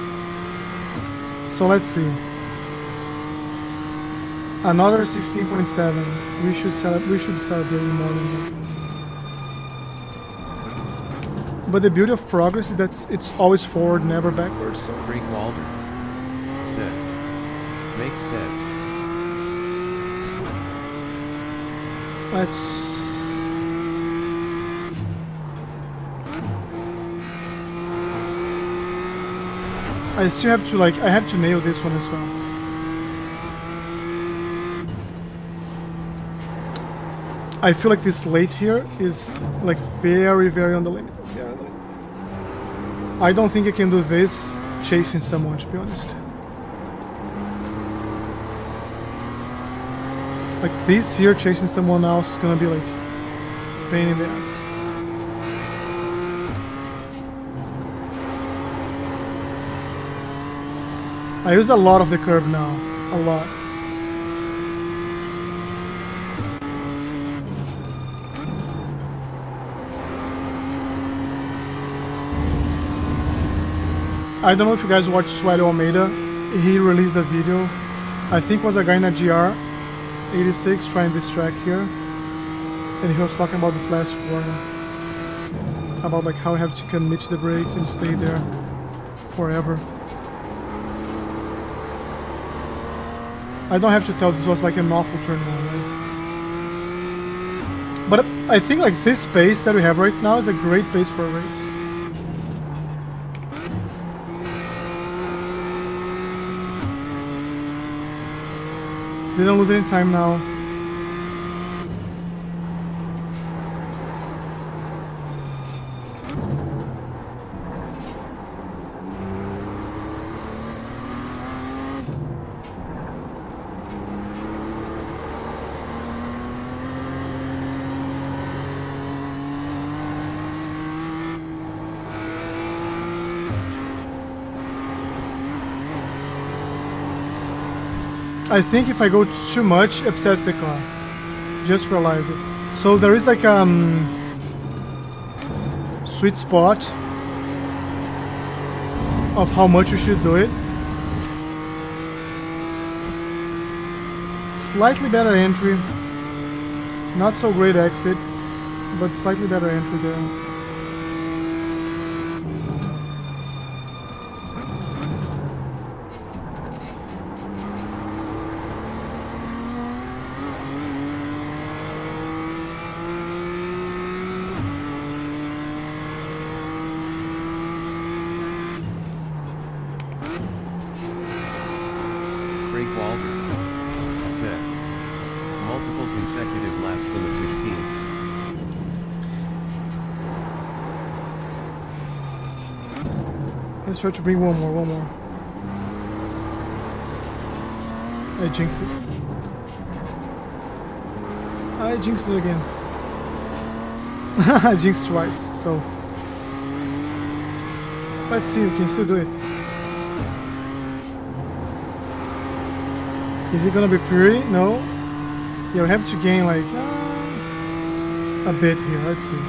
So let's see. Another 16.7. We should celebrate more than that. But the beauty of progress is that it's always forward, never backwards. So Craig Walter said. Makes sense. let's. I still have to I have to nail this one as well. I feel like this late here is like very, very on the limit. I don't think I can do this chasing someone, to be honest. Like this here chasing someone else is gonna be like pain in the ass. I use a lot of the curb now, a lot. I don't know if you guys watched Suelo Almeida. He released a video. I think was a guy in a GR86 trying this track here. And he was talking about this last corner. About like how I have to commit to the brake and stay there forever. I don't have to tell this was like an awful turn one, right? But I think like this pace that we have right now is a great pace for a race. Didn't lose any time now. I think if I go too much, it upsets the car. Just realize it. So there is like sweet spot of how much you should do it. Slightly better entry. Not so great exit, but slightly better entry there. Said. Multiple consecutive laps in the 16s. Let's try to bring one more. I jinxed it. I jinxed it again. I jinxed twice, so... Let's see, we can still do it. Is it gonna be pretty? No. Yeah, we have to gain like a bit here. Let's see.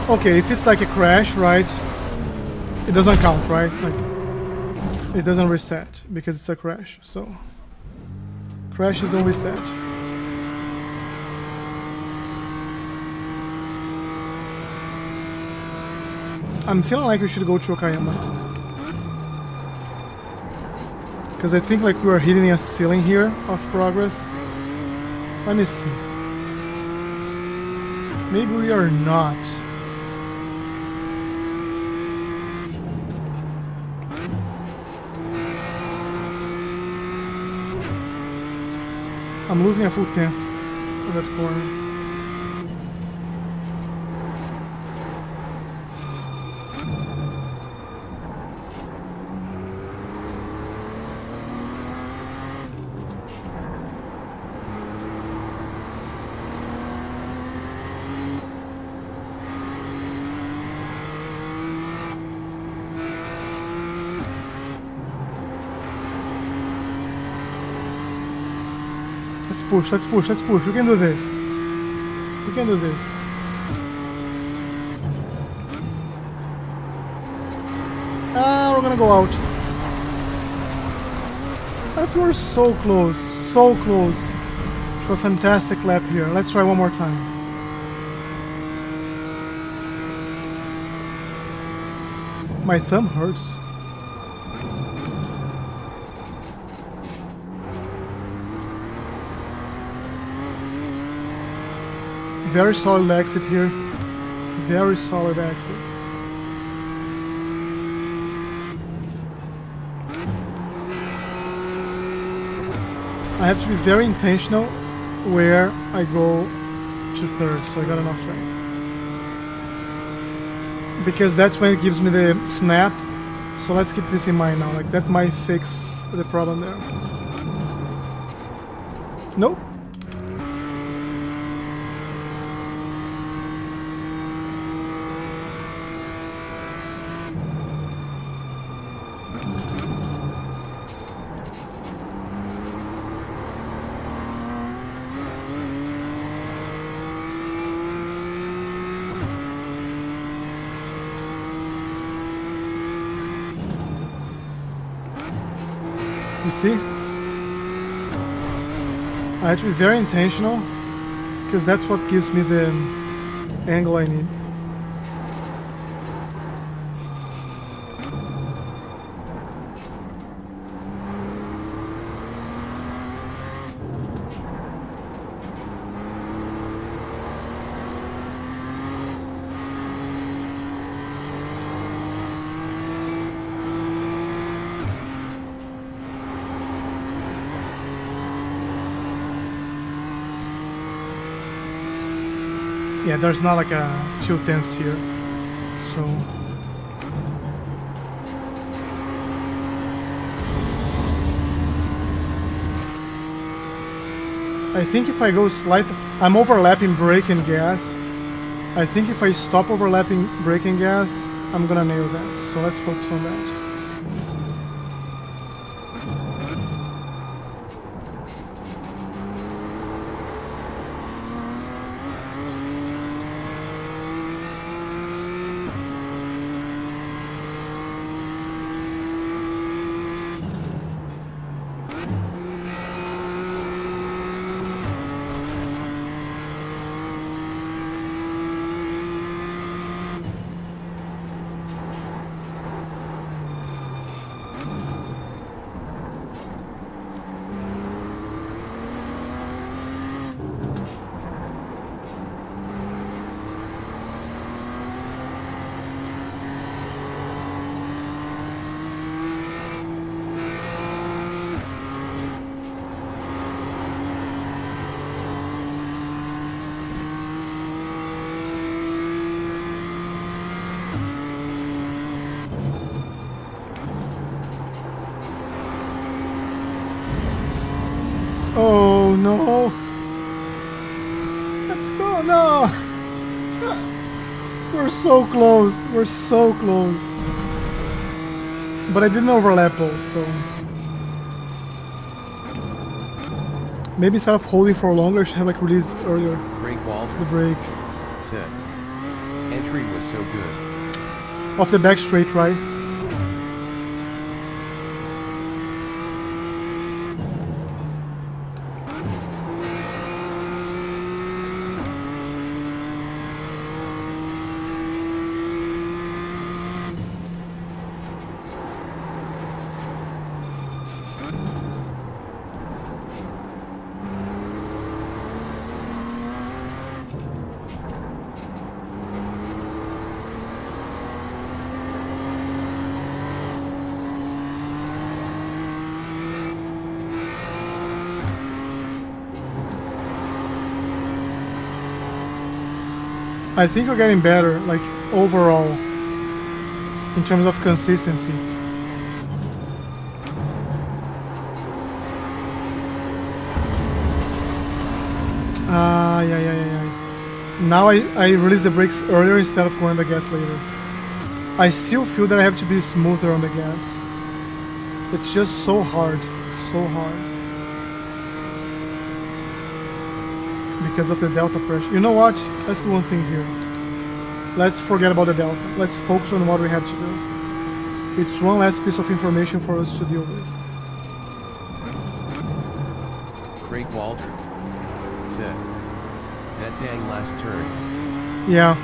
Okay, if it's like a crash, right? It doesn't count, right? Like it doesn't reset because it's a crash. So crashes don't reset. I'm feeling like we should go to Okayama. Because I think like we are hitting a ceiling here of progress. Let me see. Maybe we are not. I'm losing a full tenth in that corner. Let's push. We can do this. We can do this. Ah, we're gonna go out. I feel we're so close to a fantastic lap here. Let's try one more time. My thumb hurts. Very solid exit here. Very solid exit. I have to be very intentional where I go to third, so I got enough track. Because that's when it gives me the snap. So let's keep this in mind now. Like that might fix the problem there. Nope. You see? I have to be very intentional because that's what gives me the angle I need. Yeah, there's not like a 2/10 here, so I think if I go I'm overlapping brake and gas. I think if I stop overlapping brake and gas, I'm gonna nail that. So let's focus on that. Oh no! Let's go! No! We're so close! We're so close! But I didn't overlap though, so maybe instead of holding for longer, I should have like released earlier Brake Walter the brake. said. Entry was so good. Off the back straight, right? I think we're getting better, like overall, in terms of consistency. Yeah. Now I release the brakes earlier instead of going on the gas later. I still feel that I have to be smoother on the gas. It's just so hard, so hard. Because of the delta pressure. You know what? Let's do one thing here. Let's forget about the delta. Let's focus on what we have to do. It's one last piece of information for us to deal with. Craig Walter said. That dang last turn. Yeah.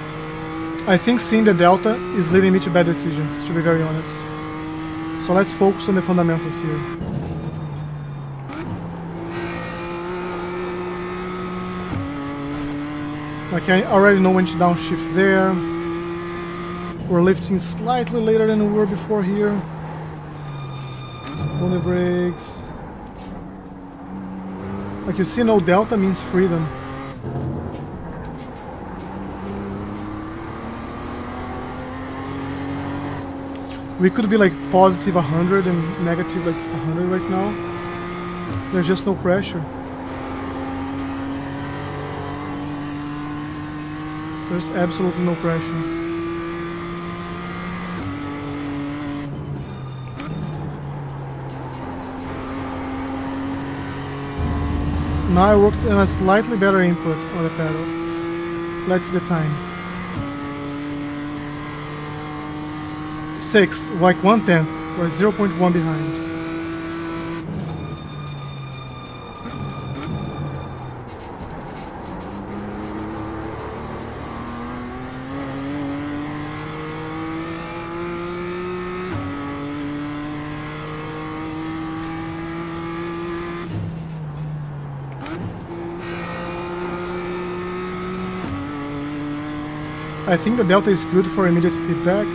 I think seeing the delta is leading me to bad decisions, to be very honest. So let's focus on the fundamentals here. Like I already know when to downshift there. We're lifting slightly later than we were before here. On the brakes. Like you see, no delta means freedom. We could be like positive 100 and negative like 100 right now. There's just no pressure. There's absolutely no pressure. Now I worked on a slightly better input on the pedal. Let's see the time. 6, like 1/10. We're 0.1 behind. I think the delta is good for immediate feedback,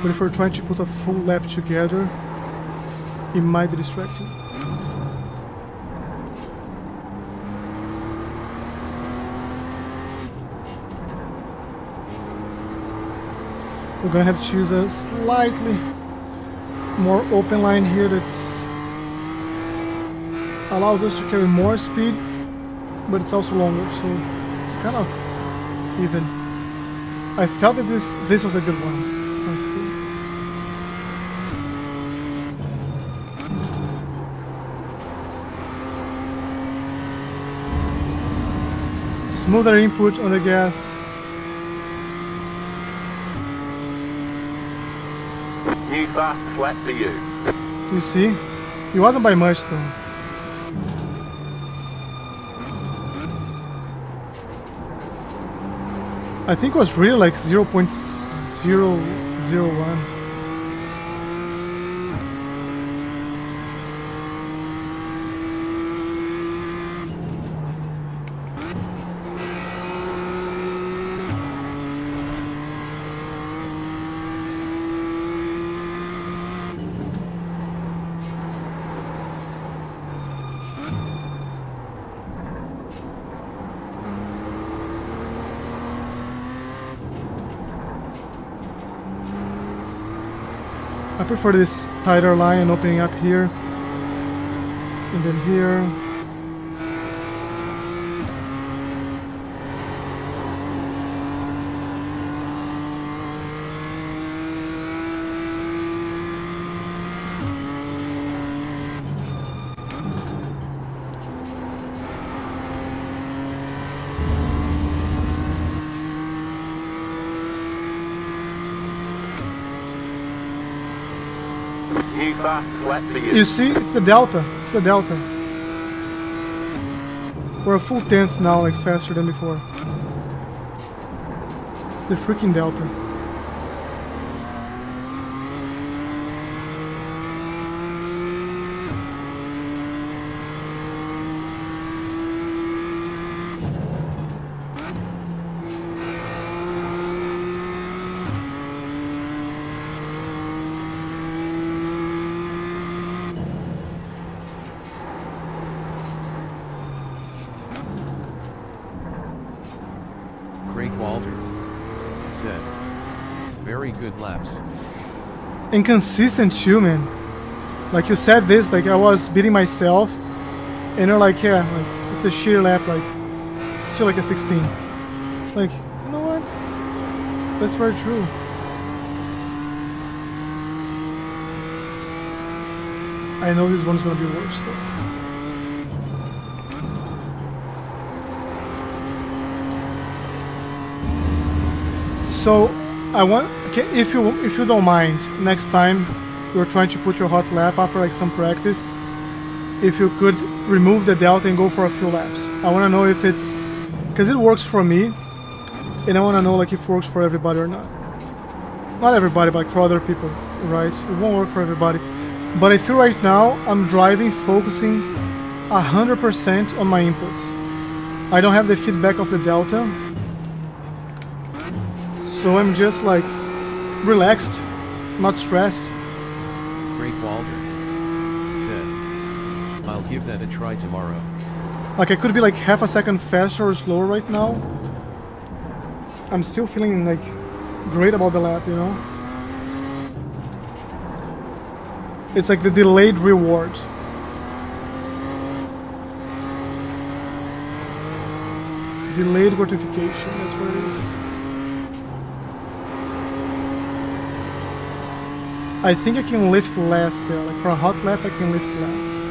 but if we're trying to put a full lap together, it might be distracting. We're gonna have to use a slightly more open line here that's allows us to carry more speed, but it's also longer, so it's kind of even. I felt that this was a good one. Let's see. Smoother input on the gas. New fast flat for you. You see? It wasn't by much though. I think it was really like 0.001. I prefer this tighter line opening up here and then here. New fast flat for you. You see, it's the delta. It's the delta. We're a full 10th now, like faster than before. It's the freaking delta. Craig Walter said, very good laps. Inconsistent too, man. Like you said this, like I was beating myself, and you're like, yeah, like it's a shitty lap, like it's still like a 16. It's like, you know what? That's very true. I know this one's gonna be worse though. So I want, okay, if you don't mind, next time you're trying to put your hot lap after like some practice, if you could remove the delta and go for a few laps. I want to know if it's, because it works for me, and I want to know like if it works for everybody or not. Not everybody, but like for other people, right? It won't work for everybody. But I feel right now I'm driving, focusing 100% on my inputs. I don't have the feedback of the delta. So I'm just like relaxed, not stressed. Craig Walter said, I'll give that a try tomorrow. Like I could be like half a second faster or slower right now. I'm still feeling like great about the lap, you know? It's like the delayed reward. delayed gratification. That's what it is. I think I can lift less there. Like for a hot lap, I can lift less.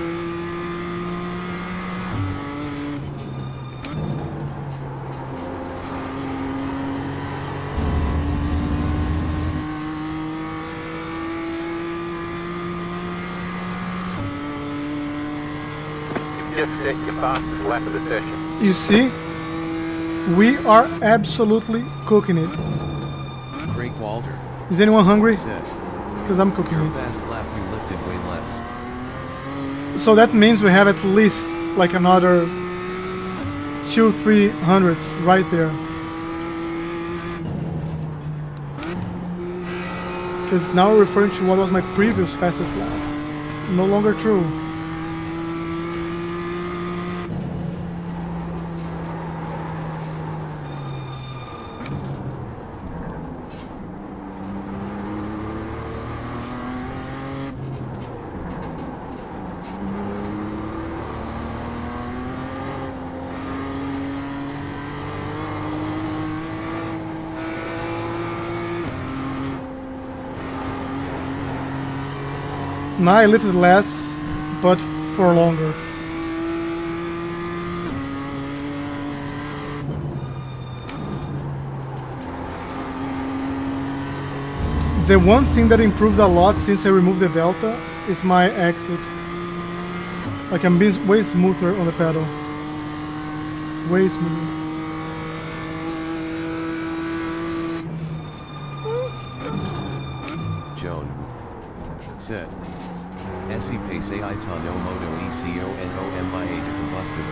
Just set your fastest lap of the session. You see, we are absolutely cooking it. Greg Walter Is anyone hungry? said, Because I'm cooking your it. fast lap you lifted way less. So that means we have at least like another 200-300 right there. Because now we're referring to what was my previous fastest lap. No longer true. Now I lifted less, but for longer. The one thing that improved a lot since I removed the Delta is my exit. Like I'm being way smoother on the pedal. Way smoother. Joan said, Esi pace aitan no moto eco no mia de combustion.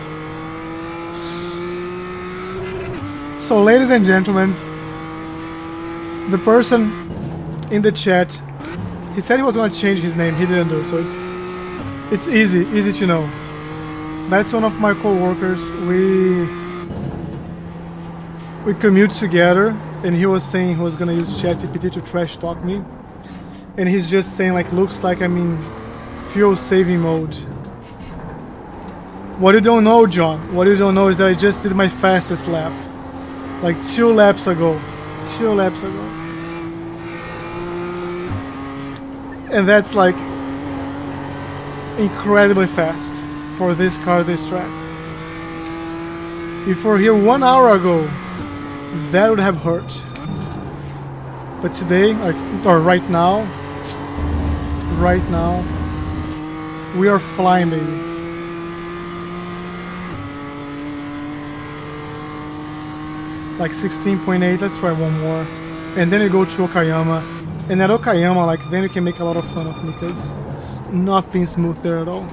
So ladies and gentlemen, the person in the chat, he said he was going to change his name, he didn't do, so it's easy to know. That's one of my co-workers. We commute together, and he was saying he was going to use ChatGPT to trash talk me. And he's just saying like, looks like I'm in fuel saving mode. What you don't know, John, what you don't know is that I just did my fastest lap. Like 2 laps ago. 2 laps ago. And that's like incredibly fast for this car, this track. If we're here 1 hour ago, that would have hurt. But today, or right now, we are flying, baby. Like 16.8, let's try one more. And then you go to Okayama. And at Okayama, like, then you can make a lot of fun of me because it's not being smooth there at all.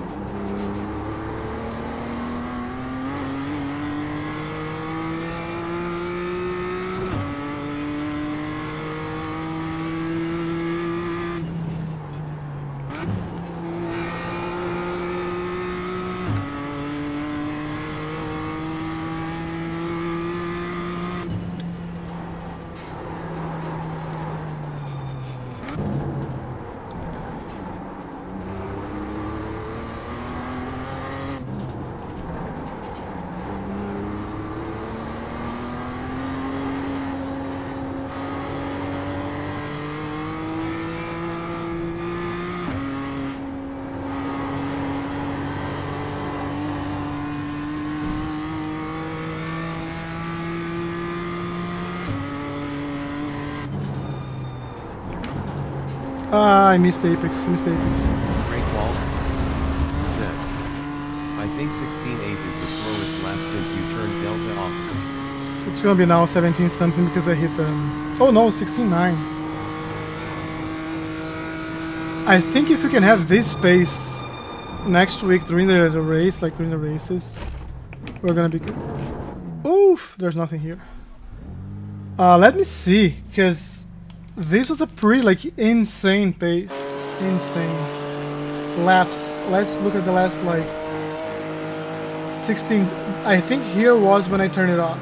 I missed Apex, Greg Walter said, I think 16.8 is the slowest lap since you turned Delta off. It's gonna be now 17 something because I hit oh no, 16.9. I think if you can have this pace next week during the race, like during the races, we're gonna be good. Oof, there's nothing here. Let me see, because this was a pretty like insane pace. Insane. Laps. Let's look at the last like 16. I think here was when I turned it off.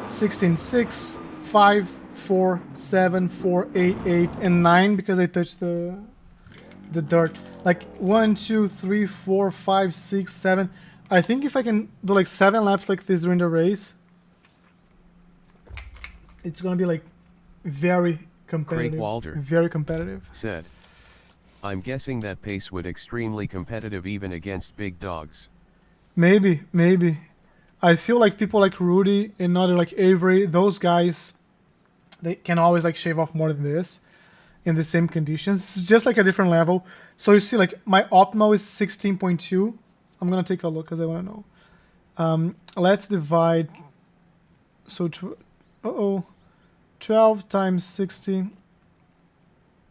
16, 6, 5, 4, 7, 4, 8, 8, and 9 because I touched the dirt. Like 1, 2, 3, 4, 5, 6, 7. I think if I can do like 7 laps like this during the race, it's gonna be like very Craig competitive. Walder Very competitive. said, I'm guessing that pace would extremely competitive even against big dogs. Maybe, maybe. I feel like people like Rudy and not like Avery, those guys, they can always like shave off more than this in the same conditions. It's just like a different level. So you see, like my optimal is 16.2. I'm gonna take a look because I want to know. Let's divide. So, 12 times 60.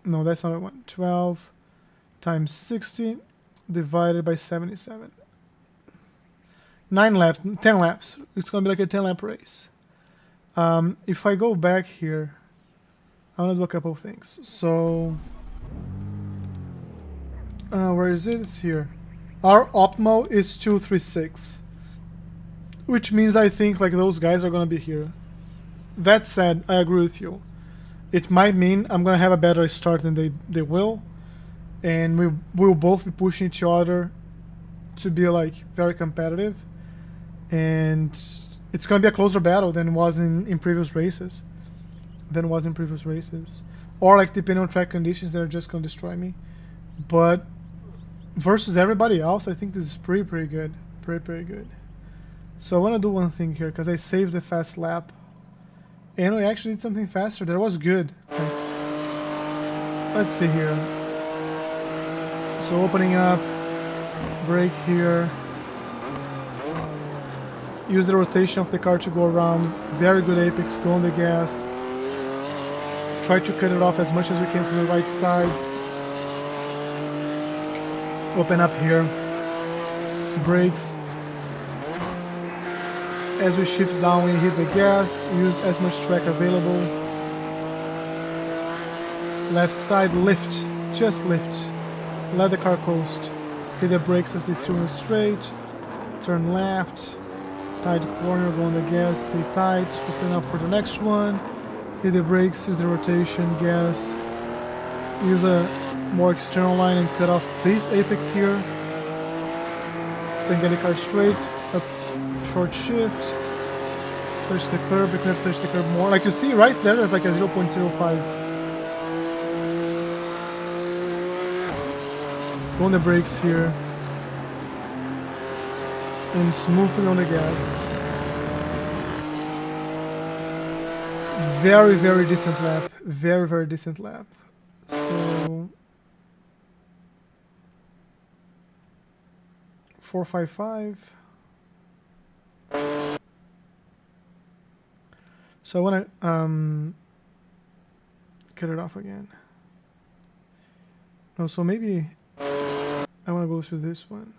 No, that's not one. 12 times 60 divided by 77. 9 laps, 10 laps. It's gonna be like a 10-lap race. If I go back here, I want to do a couple of things. So, where is it? It's here. Our optimal is 236, which means I think like those guys are gonna be here. That said, I agree with you. It might mean I'm gonna have a better start than they will, and we will both be pushing each other to be like very competitive, and it's gonna be a closer battle than was in previous races. Or like depending on track conditions, they're just gonna destroy me. But versus everybody else, I think this is pretty good. Pretty good. So I want to do one thing here because I saved the fast lap, and we actually did something faster. That was good. Like, let's see here. So opening up, brake here. Use the rotation of the car to go around. Very good apex. Go on the gas. Try to cut it off as much as we can from the right side. Open up here. Brakes. As we shift down, we hit the gas. Use as much track available. Left side, lift. Just lift. Let the car coast. Hit the brakes as they steer on straight. Turn left. Tight corner, go on the gas, stay tight. Open up for the next one. Hit the brakes, use the rotation, gas. Use a more external line and cut off this apex here. Then get the car straight. Up, short shift. Touch the curb, you can touch the curb more. Like you see right there, there's like a 0.05. Go on the brakes here. And smoothly on the gas. It's a very decent lap. Very decent lap. So 455. So I want to cut it off again. No, so maybe I want to go through this one.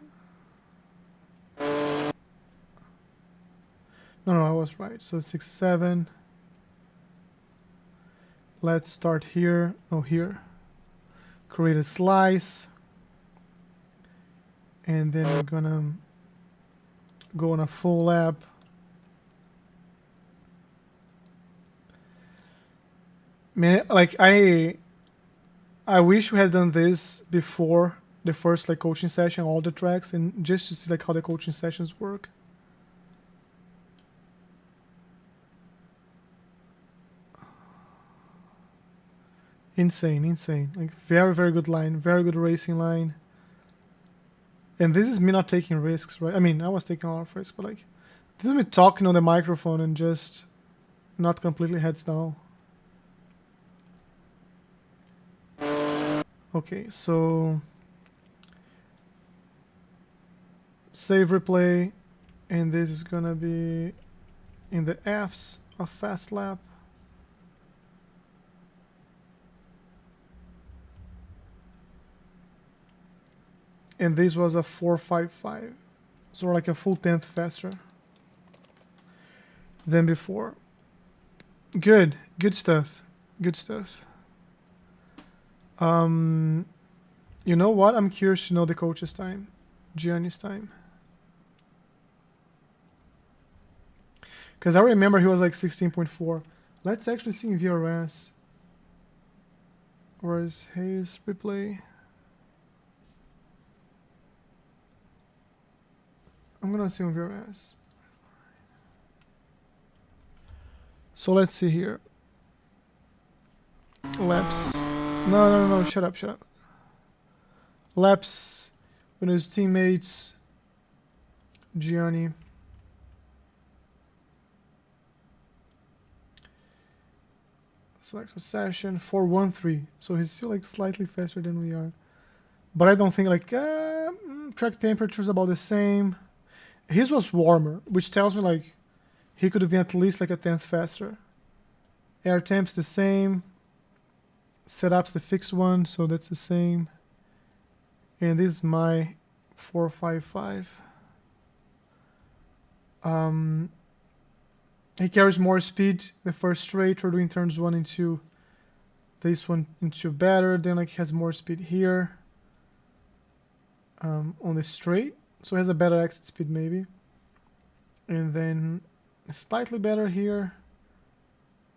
No, I was right. So 67. Let's start here. Oh, here. Create a slice. And then we're gonna go on a full lap. Man, like I wish we had done this before the first like coaching session, all the tracks, and just to see like how the coaching sessions work. Insane. Like very good line, very good racing line. And this is me not taking risks, right? I mean, I was taking a lot of risks, but like, this is me talking on the microphone and just not completely heads down. Okay, so save replay, and this is gonna be in the Fs of fast lap. And this was a 455, so like a full 10th faster than before. Good stuff. You know what? I'm curious to know the coach's time, Gianni's time, because I remember he was like 16.4. Let's actually see in VRS. Where is his replay? I'm gonna see on VRS. So let's see here. Laps. No. Shut up. Laps with his teammates. Gianni. Select a session. 413. So he's still like slightly faster than we are. But I don't think like track temperature is about the same. His was warmer, which tells me like he could have been at least like a tenth faster. Air temp's the same. Setup's the fixed one, so that's the same. And this is my 455. He carries more speed the first straight. We're doing turns 1 and 2. This one into better. Then like has more speed here. On the straight. So it has a better exit speed maybe. And then slightly better here.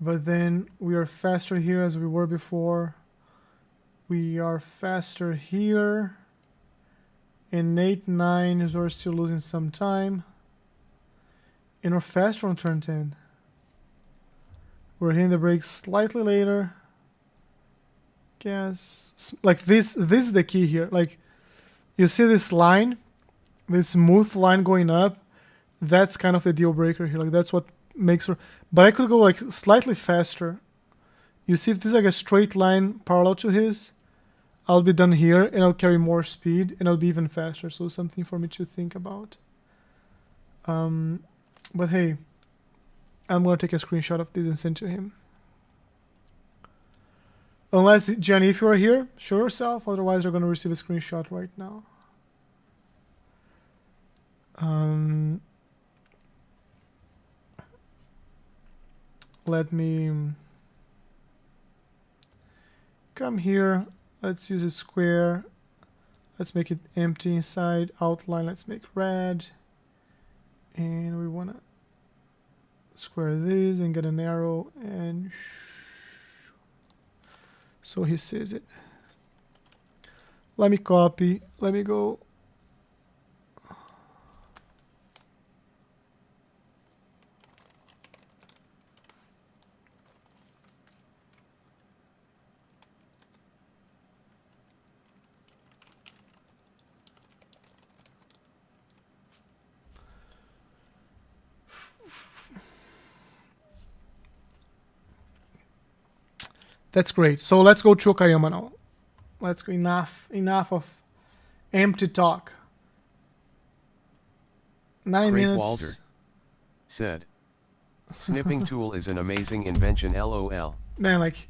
But then we are faster here as we were before. We are faster here. In 8, 9 is we're still losing some time. And we're faster on turn 10. We're hitting the brakes slightly later. Guess like this is the key here. Like you see this line, this smooth line going up, that's kind of the deal breaker here. Like that's what makes her. But I could go like slightly faster. You see if this is like a straight line parallel to his, I'll be done here and I'll carry more speed and I'll be even faster. So something for me to think about. But hey, I'm gonna take a screenshot of this and send to him. Unless, Jenny, if you are here, show yourself. Otherwise, you're gonna receive a screenshot right now. Let me come here. Let's use a square. Let's make it empty inside. Outline, let's make red. And we want to square this and get an arrow and so he sees it. Let me copy. Let me go. That's great. So let's go to Okayama now. Let's go. Enough of empty talk. 9 Craig minutes. Walder said, "Snipping tool is an amazing invention. LOL." Man, like,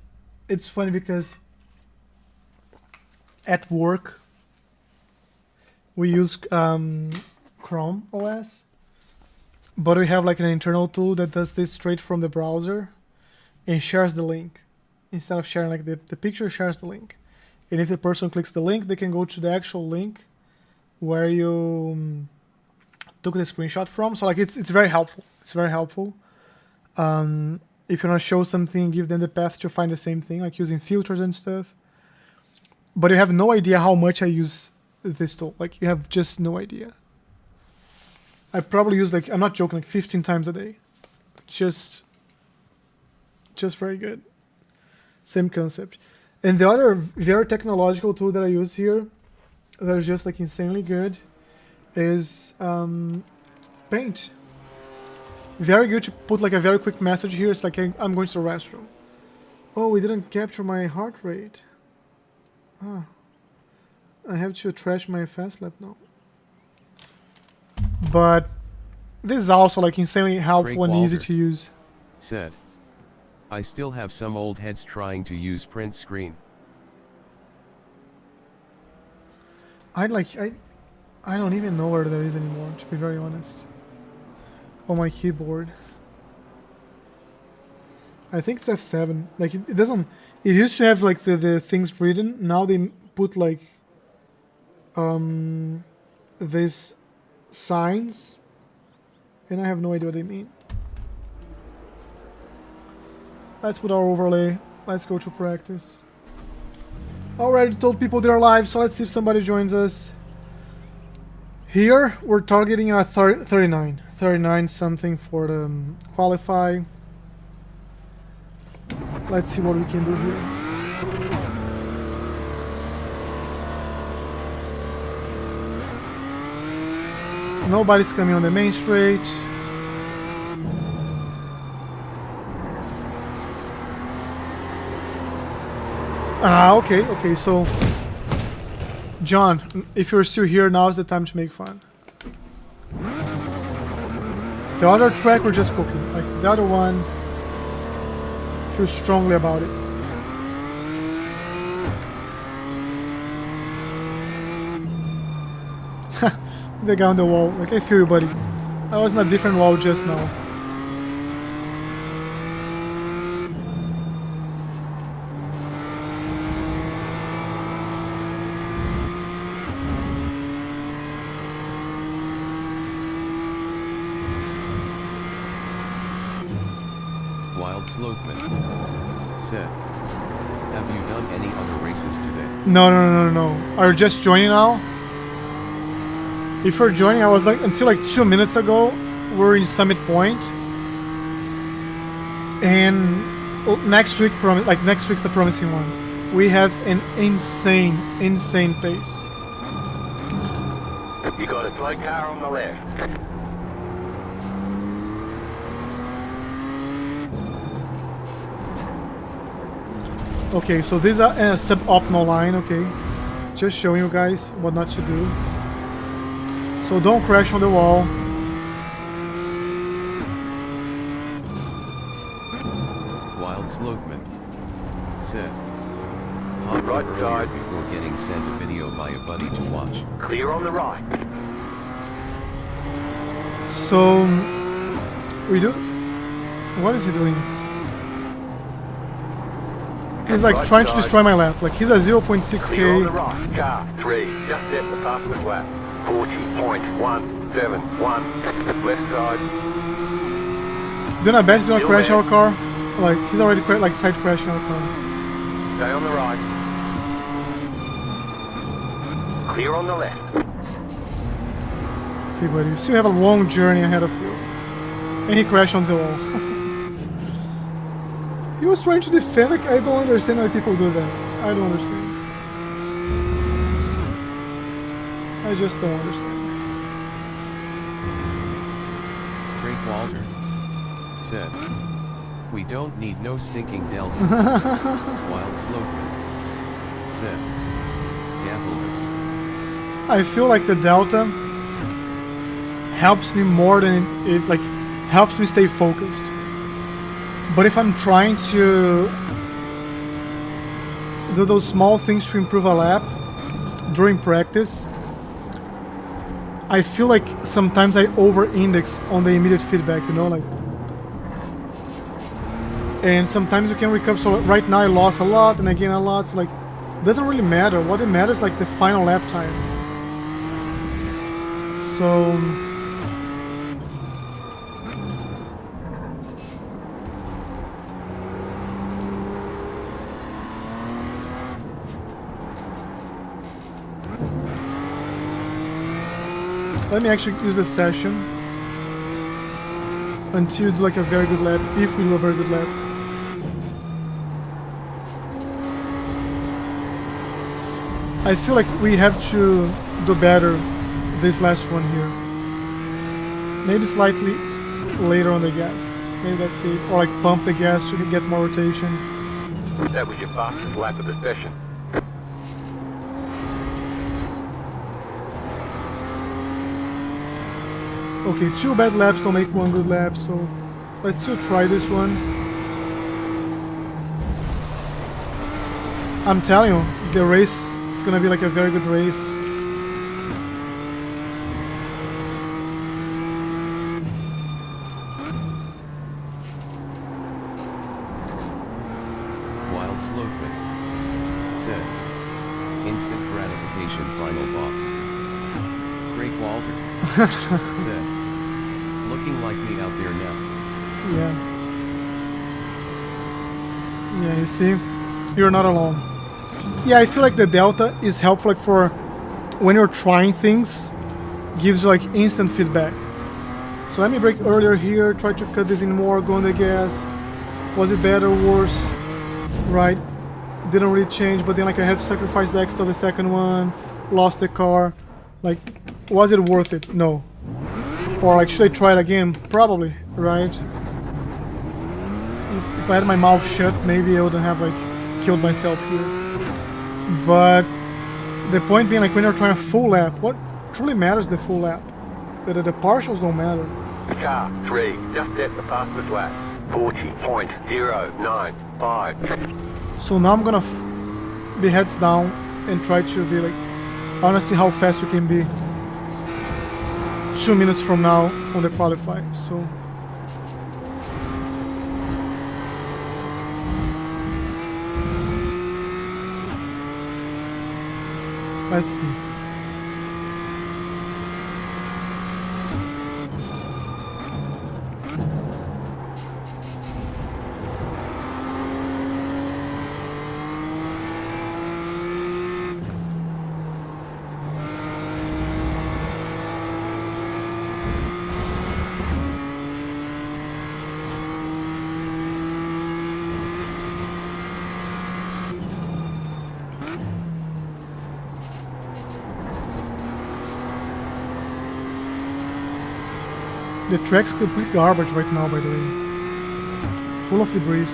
it's funny because at work we use Chrome OS, but we have like an internal tool that does this straight from the browser and shares the link. Instead of sharing like the picture, shares the link. And if the person clicks the link, they can go to the actual link where you took the screenshot from. So like it's very helpful. It's very helpful. If you want to show something, give them the path to find the same thing, like using filters and stuff. But you have no idea how much I use this tool. Like you have just no idea. I probably use like, I'm not joking, like 15 times a day. Just very good. Same concept. And the other very technological tool that I use here that is just like insanely good is Paint. Very good to put like a very quick message here. It's like I'm going to the restroom. Oh, we didn't capture my heart rate. Ah, I have to trash my fast lap now. But this is also like insanely helpful and easy to use. Said, "I still have some old heads trying to use print screen." I don't even know where there is anymore, to be very honest. On my keyboard. I think it's F7. Like it doesn't. It used to have like the things written. Now they put like these signs, and I have no idea what they mean. Let's put our overlay. Let's go to practice. Already told people they're live, so let's see if somebody joins us. Here we're targeting a 39 something for the qualify. Let's see what we can do here. Nobody's coming on the main straight. Ah, okay, so John, if you're still here, now is the time to make fun. The other track we're just cooking. Like the other one, feel strongly about it. The guy on the wall. Like, I feel you, buddy. I was on a different wall just now. Wild Slothman said, have you done any other races today? No. Are you just joining now? If you're joining, I was like, until like 2 minutes ago, we're in Summit Point. And next week's a promising one. We have an insane pace. You got a slow car on the left. Okay, so these are a suboptimal line, okay. Just showing you guys what not to do. So don't crash on the wall. Wild Slothman said, hop Right earlier side. before getting sent a video by a buddy to watch. Clear on the right. So we do. What is he doing? He's like Right trying to side. destroy my lap. Like he's at Clear on the 0.6k. right. Car 3. Just at the fastest lap. 40.171. Left side. Then I bet he's gonna Still crash there. our car. Like he's already like side crashing our car. Stay on the right. Clear on the left. Okay, buddy. You still have a long journey ahead of you. And he crashed on the wall. He was trying to defend. Like, I don't understand why people do that. I don't understand. I just don't understand. Frank Walter said, we don't need no stinking Delta. Wild Slothman said, Gaffles. I feel like the Delta helps me more than it like helps me stay focused. But if I'm trying to do those small things to improve a lap during practice, I feel like sometimes I over-index on the immediate feedback, you know, like. And sometimes you can recover. So right now I lost a lot and I gain a lot. So like, it doesn't really matter. What it matters is like the final lap time. So. Let me actually use the session until you do like a very good lap, if we do a very good lap. I feel like we have to do better this last one here. Maybe slightly later on the gas. Maybe that's it. Or like pump the gas to get more rotation. That was your fastest lap of the session. Okay, 2 bad laps don't make 1 good lap, so let's still try this one. I'm telling you, the race is gonna be like a very good race. Wild Slothman said, instant gratification final boss. Craig Walter said, looking like me out there now. Yeah. Yeah, you see? You're not alone. Yeah, I feel like the Delta is helpful like for when you're trying things, gives you like instant feedback. So let me brake earlier here, try to cut this in more, go on the gas. Was it better or worse? right? Didn't really change, but then like I had to sacrifice the extra the second one, lost the car. Like, was it worth it? No. Or like, should I try it again? Probably, right? If I had my mouth shut, maybe I wouldn't have like killed myself here. But the point being, like, when you're trying a full lap, what truly matters is the full lap. The partials don't matter. Car 3, just at the fastest lap. 40.095. So now I'm gonna be heads down and try to be like, I wanna see how fast we can be 2 minutes from now on the qualify. So let's see. The track's complete garbage right now, by the way. Full of debris.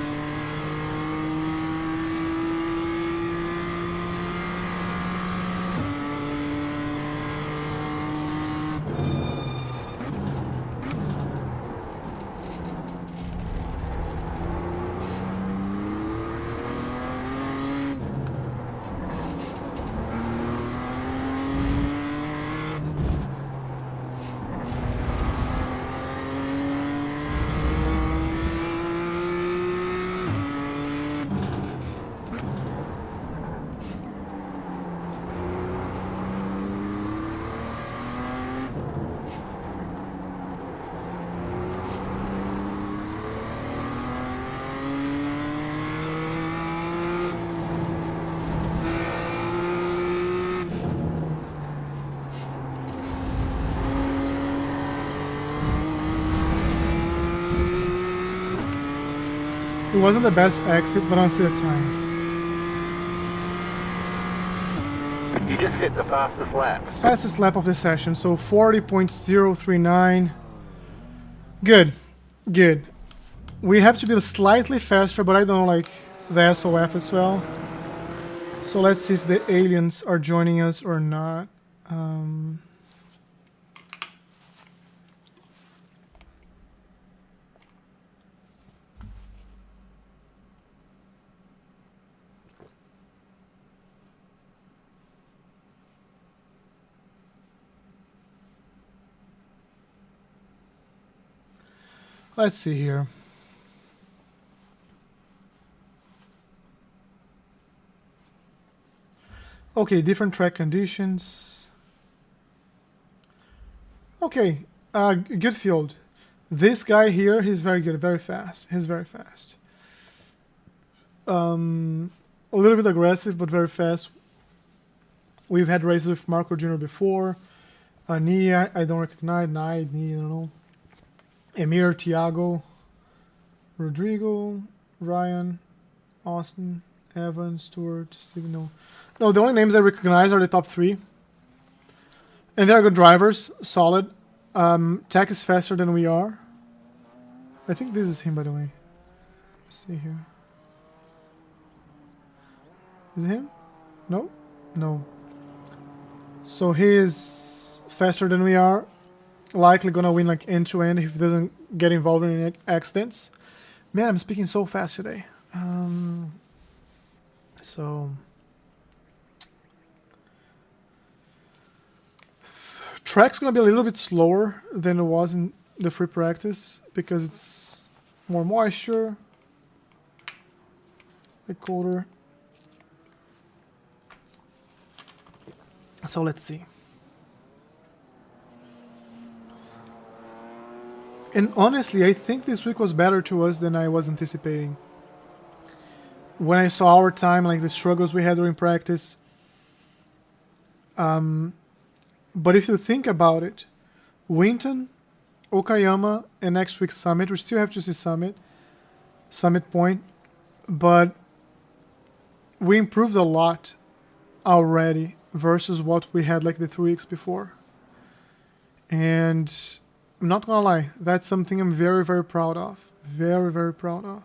It wasn't the best exit, but I see the time. You just hit the fastest lap. Fastest lap of the session, so 40.039. Good, good. We have to be slightly faster, but I don't like the SOF as well. So let's see if the aliens are joining us or not. Let's see here. Okay, different track conditions. Okay, good field. This guy here, he's very good, very fast. He's very fast. A little bit aggressive, but very fast. We've had races with Marco Jr. before. Nia, I don't recognize. Nia, I don't know. Emir, Thiago, Rodrigo, Ryan, Austin, Evan, Stewart, Steven. No, the only names I recognize are the top three. And they're good drivers, solid. Tech is faster than we are. I think this is him, by the way. Let's see here. Is it him? No? No. So he is faster than we are. Likely gonna win like end to end if he doesn't get involved in any accidents. Man, I'm speaking so fast today. So track's gonna be a little bit slower than it was in the free practice because it's more moisture, like colder. So let's see. And honestly, I think this week was better to us than I was anticipating. When I saw our time, like the struggles we had during practice. But if you think about it, Winton, Okayama, and next week's Summit, we still have to see Summit Point, but we improved a lot already versus what we had like the 3 weeks before. And I'm not gonna lie, that's something I'm very, very proud of. Very, very proud of.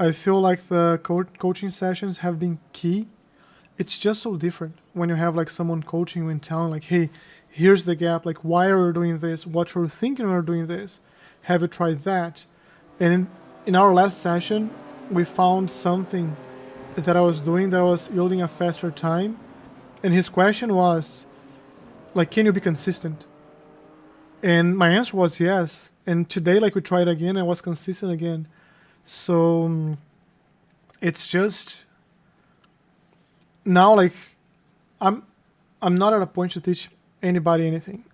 I feel like the coaching sessions have been key. It's just so different when you have like someone coaching you and telling like, hey, here's the gap, like why are you doing this? What you're thinking when you're doing this? Have you tried that? And in our last session, we found something that I was doing that was yielding a faster time. And his question was, like, can you be consistent? And my answer was yes. And today, like, we tried again, I was consistent again. So it's just now, like, I'm not at a point to teach anybody anything,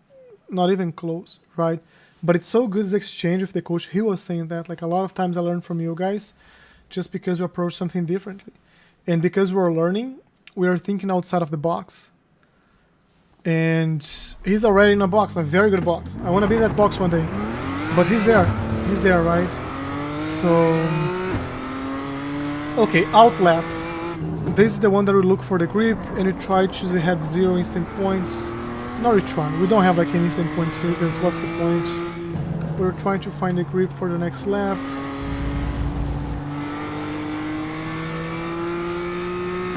not even close, right? But it's so good, this exchange with the coach. He was saying that, like, a lot of times I learn from you guys just because you approach something differently. And because we're learning, we are thinking outside of the box. And he's already in a box, a very good box. I want to be in that box one day. But he's there. He's there, right? So, okay, out lap. This is the one that we look for the grip, and we try to have 0 instant points. Not we try. We don't have like any instant points here, because what's the point? We're trying to find the grip for the next lap.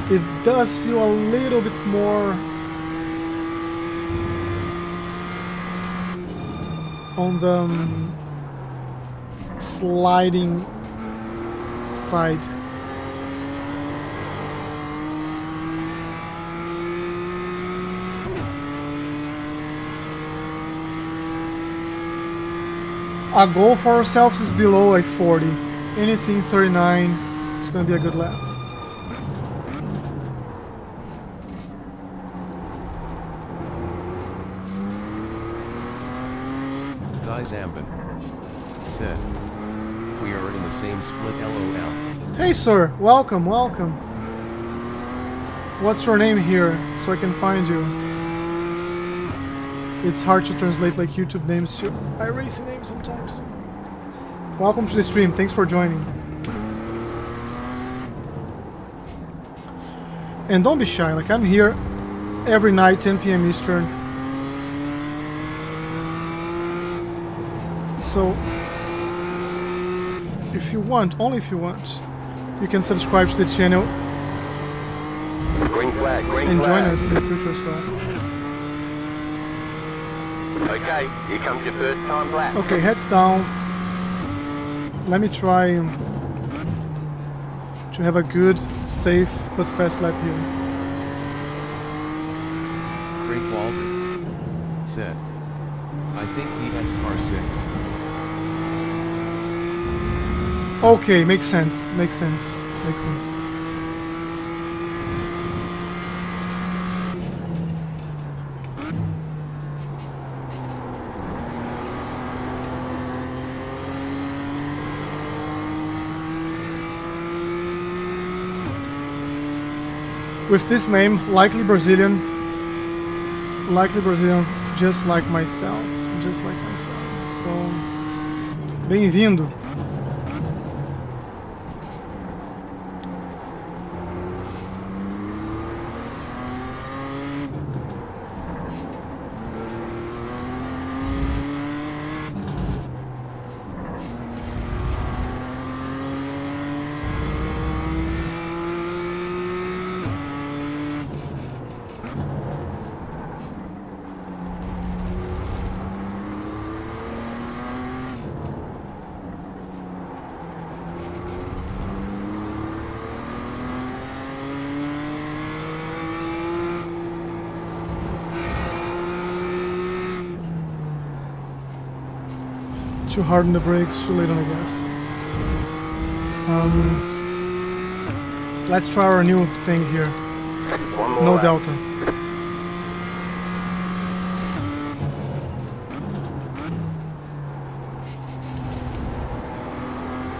It does feel a little bit more on the sliding side. Our goal for ourselves is below like 40. Anything 39, it's gonna be a good lap. Zambin said, we are in the same split LOL. Hey sir, welcome, welcome. What's your name here so I can find you? It's hard to translate like YouTube names to iRacing names sometimes. Welcome to the stream, thanks for joining. And don't be shy, like I'm here every night, 10 p.m. Eastern. So, if you want, only if you want, you can subscribe to the channel Green flag, green and join flag. us in the future as well. Okay, here comes your first time lap. Okay, heads down. Let me try to have a good, safe, but fast lap here. Craig Walter said, I think he has car 6. Okay, makes sense, makes sense, makes sense. With this name, likely Brazilian, just like myself, So, bem-vindo. Too hard on the brakes, too late on the gas. Let's try our new thing here. One more No lap. delta.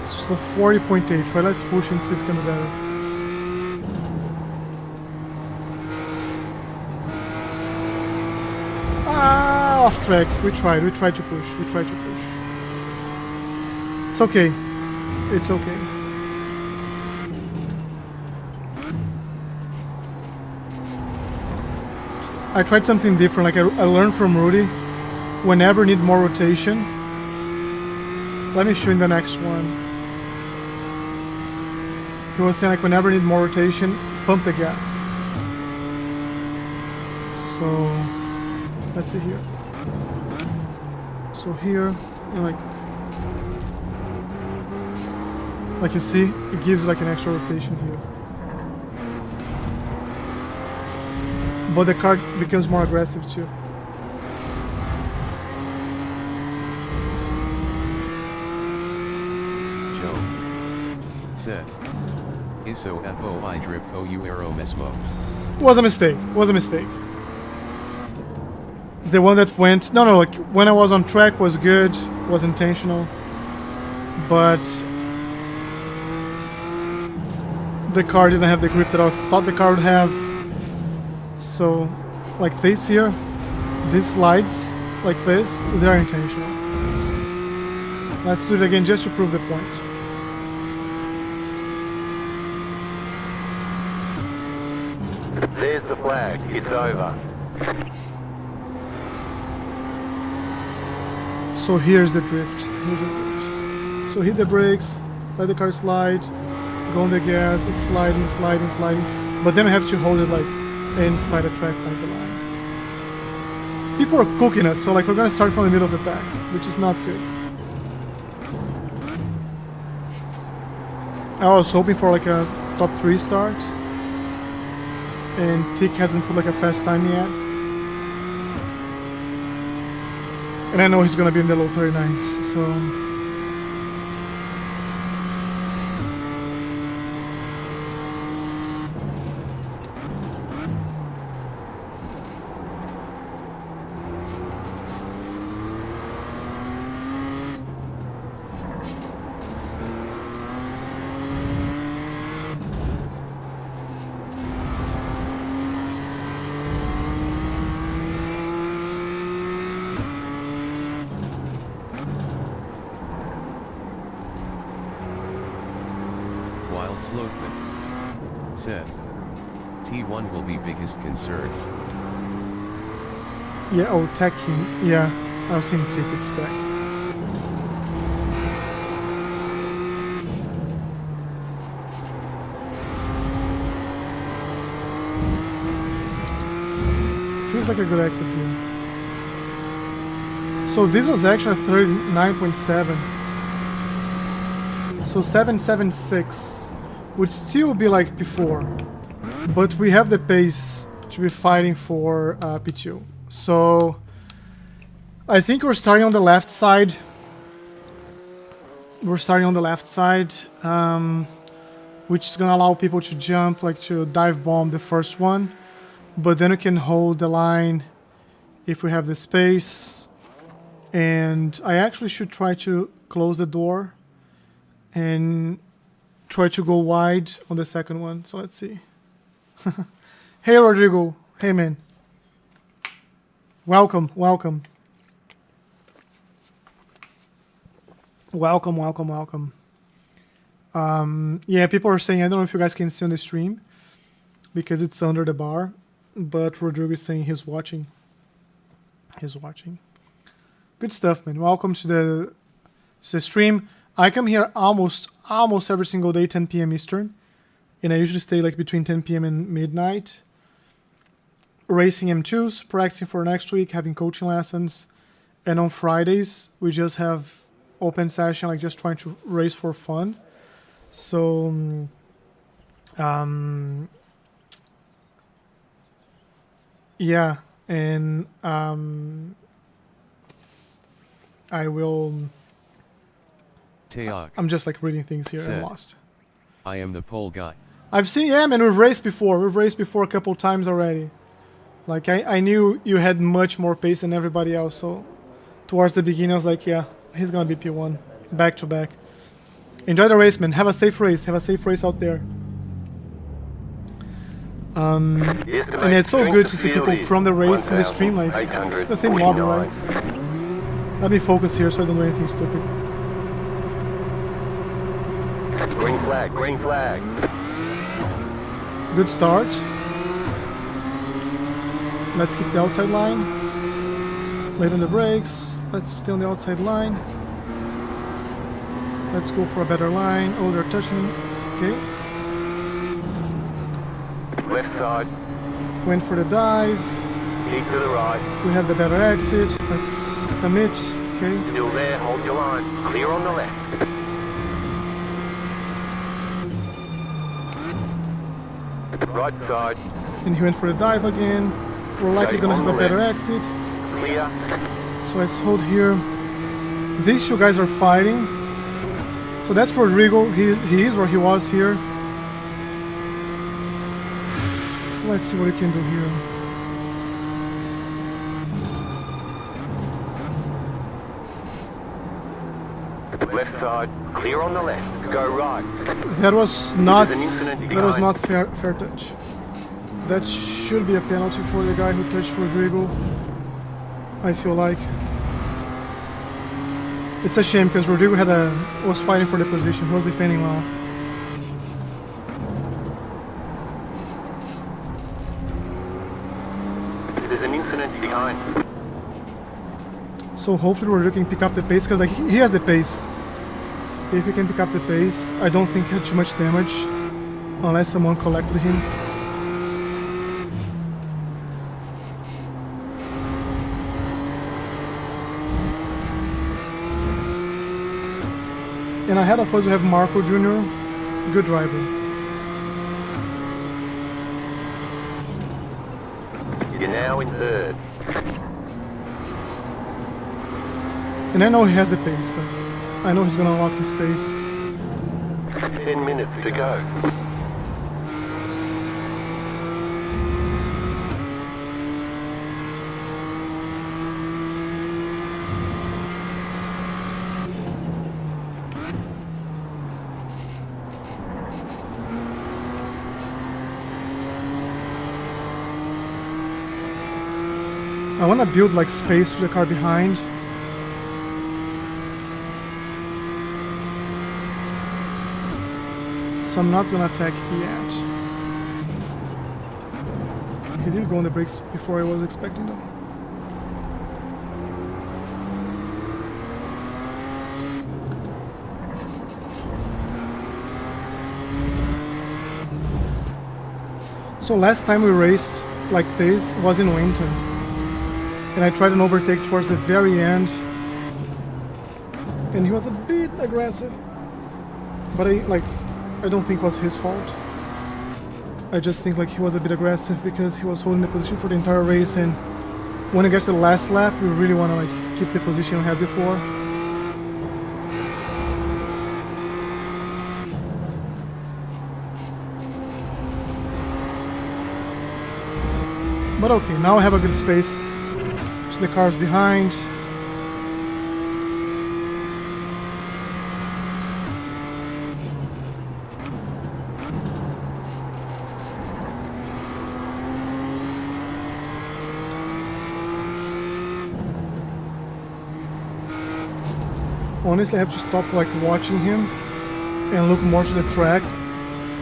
It's just a 40.8, right? Let's push and see if we can do better. Ah, off track. We tried to push. It's okay. It's okay. I tried something different. Like I learned from Rudy, whenever need more rotation. Let me show you the next one. He was saying like whenever need more rotation, pump the gas. So let's see here. So here, you know, like you see, it gives like an extra rotation here. But the car becomes more aggressive too. Joe said, ISO FOI drip OU aero mesmo. Was a mistake. Was a mistake. The one that went no like when I was on track was good, was intentional, but the car didn't have the grip that I thought the car would have. So like this here, these slides like this, they're intentional. Let's do it again just to prove the point. There's the flag. It's over. So here's the drift. Here's the drift. So hit the brakes, let the car slide, go on the gas, it's sliding, sliding, sliding. But then we have to hold it like inside the track like the line. People are cooking us, so like we're gonna start from the middle of the pack, which is not good. I was hoping for like a top 3 start. And Tick hasn't put like a fast time yet. And I know he's gonna be in the low 39s, so... Wild Slothman said, T1 will be biggest concern. Yeah, oh, Tech, yeah, I was saying Tick, it's Tech. Feels like a good exit here. So this was actually 39.7. So 776 would still be like before, but we have the pace to be fighting for P2. So I think we're starting on the left side. We're starting on the left side, which is gonna allow people to jump, like to dive bomb the first one, but then we can hold the line if we have the space. And I actually should try to close the door and try to go wide on the second one. So let's see. Hey Rodrigo, hey man. Welcome, welcome. Welcome, welcome, welcome. Yeah, people are saying, I don't know if you guys can see on the stream because it's under the bar, but Rodrigo is saying he's watching. He's watching. Good stuff, man. Welcome to the stream. I come here almost every single day, 10 p.m. Eastern, and I usually stay like between 10 p.m. and midnight. Racing M2s, practicing for next week, having coaching lessons, and on Fridays we just have open session, like just trying to race for fun. So, yeah, and I will. Teok I'm just like reading things here. said, I'm lost. I am the pole guy. I've seen, yeah, man, we've raced before. We've raced before a couple times already. Like, I knew you had much more pace than everybody else, so towards the beginning I was like, yeah, he's gonna be P1, back to back. Enjoy the race, man. Have a safe race. Have a safe race out there. And it's so good to see people from the race in the stream, like, it's the same lobby, right? Let me focus here so I don't do anything stupid. Green flag, green flag. Good start. Let's keep the outside line. Late on the brakes. Let's stay on the outside line. Let's go for a better line. Oh, they're touching. Okay. Left side. Went for the dive. Keep to the right. We have the better exit. Let's commit. Okay. Still there, hold your line. Clear on the left. Right side. And he went for the dive again. We're likely gonna have a better exit. Clear. So let's hold here. These two guys are fighting. So that's Rodrigo. He is where he was here. Let's see what we can do here. Left side. Clear on the left. Go right. That was not There's an incident fair touch. That should be a penalty for the guy who touched Rodrigo. I feel like it's a shame because Rodrigo was fighting for the position. He was defending well. There's an incident behind. So hopefully Rodrigo can pick up the pace because like he has the pace. If he can pick up the pace, I don't think he had too much damage unless someone collected him. And ahead of us we have Marco Jr., good driver. You're now in third. And I know he has the pace though. I know he's gonna unlock his pace. 10 minutes to go. I want to build like space for the car behind. So I'm not gonna attack yet. He did go on the brakes before I was expecting them. So last time we raced like this was in winter. And I tried an overtake towards the very end. And he was a bit aggressive. But I don't think it was his fault. I just think like he was a bit aggressive because he was holding the position for the entire race, and when it gets to the last lap, we really want to like keep the position we had before. But okay, now I have a good space. So the car's behind. Honestly, I have to stop like watching him and look more to the track.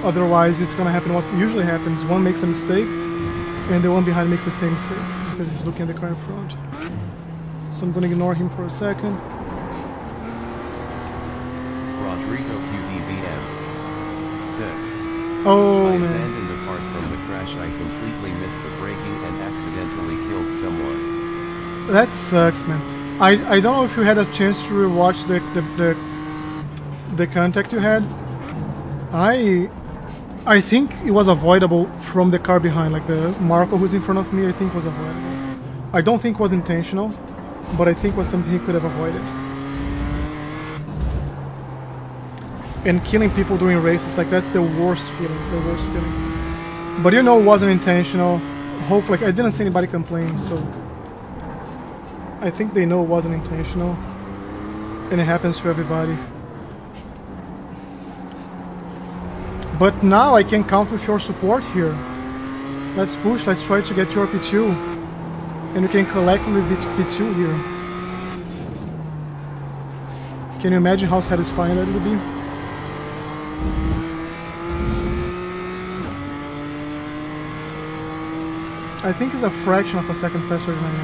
Otherwise, it's gonna happen what usually happens. One makes a mistake, and the one behind makes the same mistake because he's looking at the car in front. So I'm gonna ignore him for a second. Rodrigo QDBM said, Oh I man, abandoned the part from the crash. I completely missed the braking and accidentally killed someone. that sucks, man. I don't know if you had a chance to rewatch the contact you had. I think it was avoidable from the car behind, like the Marco who's in front of me. I think was avoidable. I don't think it was intentional, but I think it was something he could have avoided. And killing people during races, like that's the worst feeling, But you know it wasn't intentional. Hopefully, I didn't see anybody complain, so I think they know it wasn't intentional, and it happens to everybody. But now I can count with your support here. Let's push, let's try to get your P2, and we can collectively beat P2 here. Can you imagine how satisfying that would be? I think he's a fraction of a second faster than I am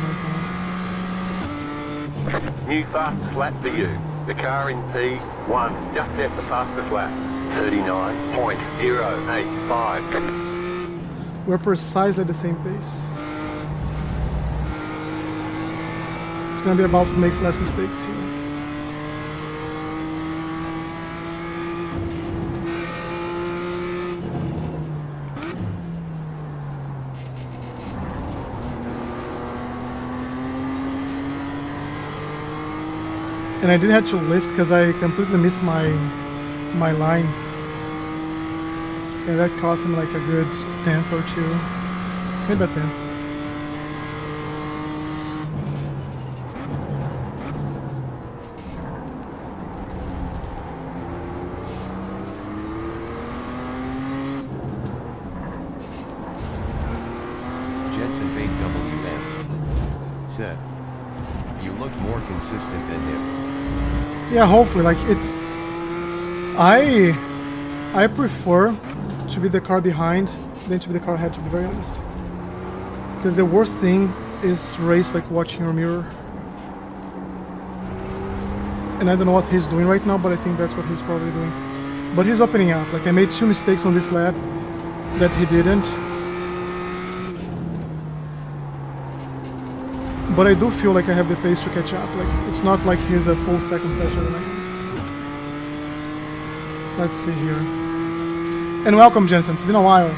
right now. New fastest lap for you. The car in P1 just set the fastest lap. 39.085. We're precisely the same pace. It's gonna be about who makes less mistakes here. And I didn't have to lift because I completely missed my line. And that cost him like a good 10th or 2. Maybe a 10th. Jensen Bait WM said, "You look more consistent than him." Yeah, hopefully, like it's... I prefer to be the car behind than to be the car ahead, to be very honest. Because the worst thing is race like watching your mirror. And I don't know what he's doing right now, but I think that's what he's probably doing. But he's opening up. Like I made 2 mistakes on this lap that he didn't. But I do feel like I have the pace to catch up. Like it's not like he's a full second faster than I am. Let's see here. And welcome, Jensen. It's been a while.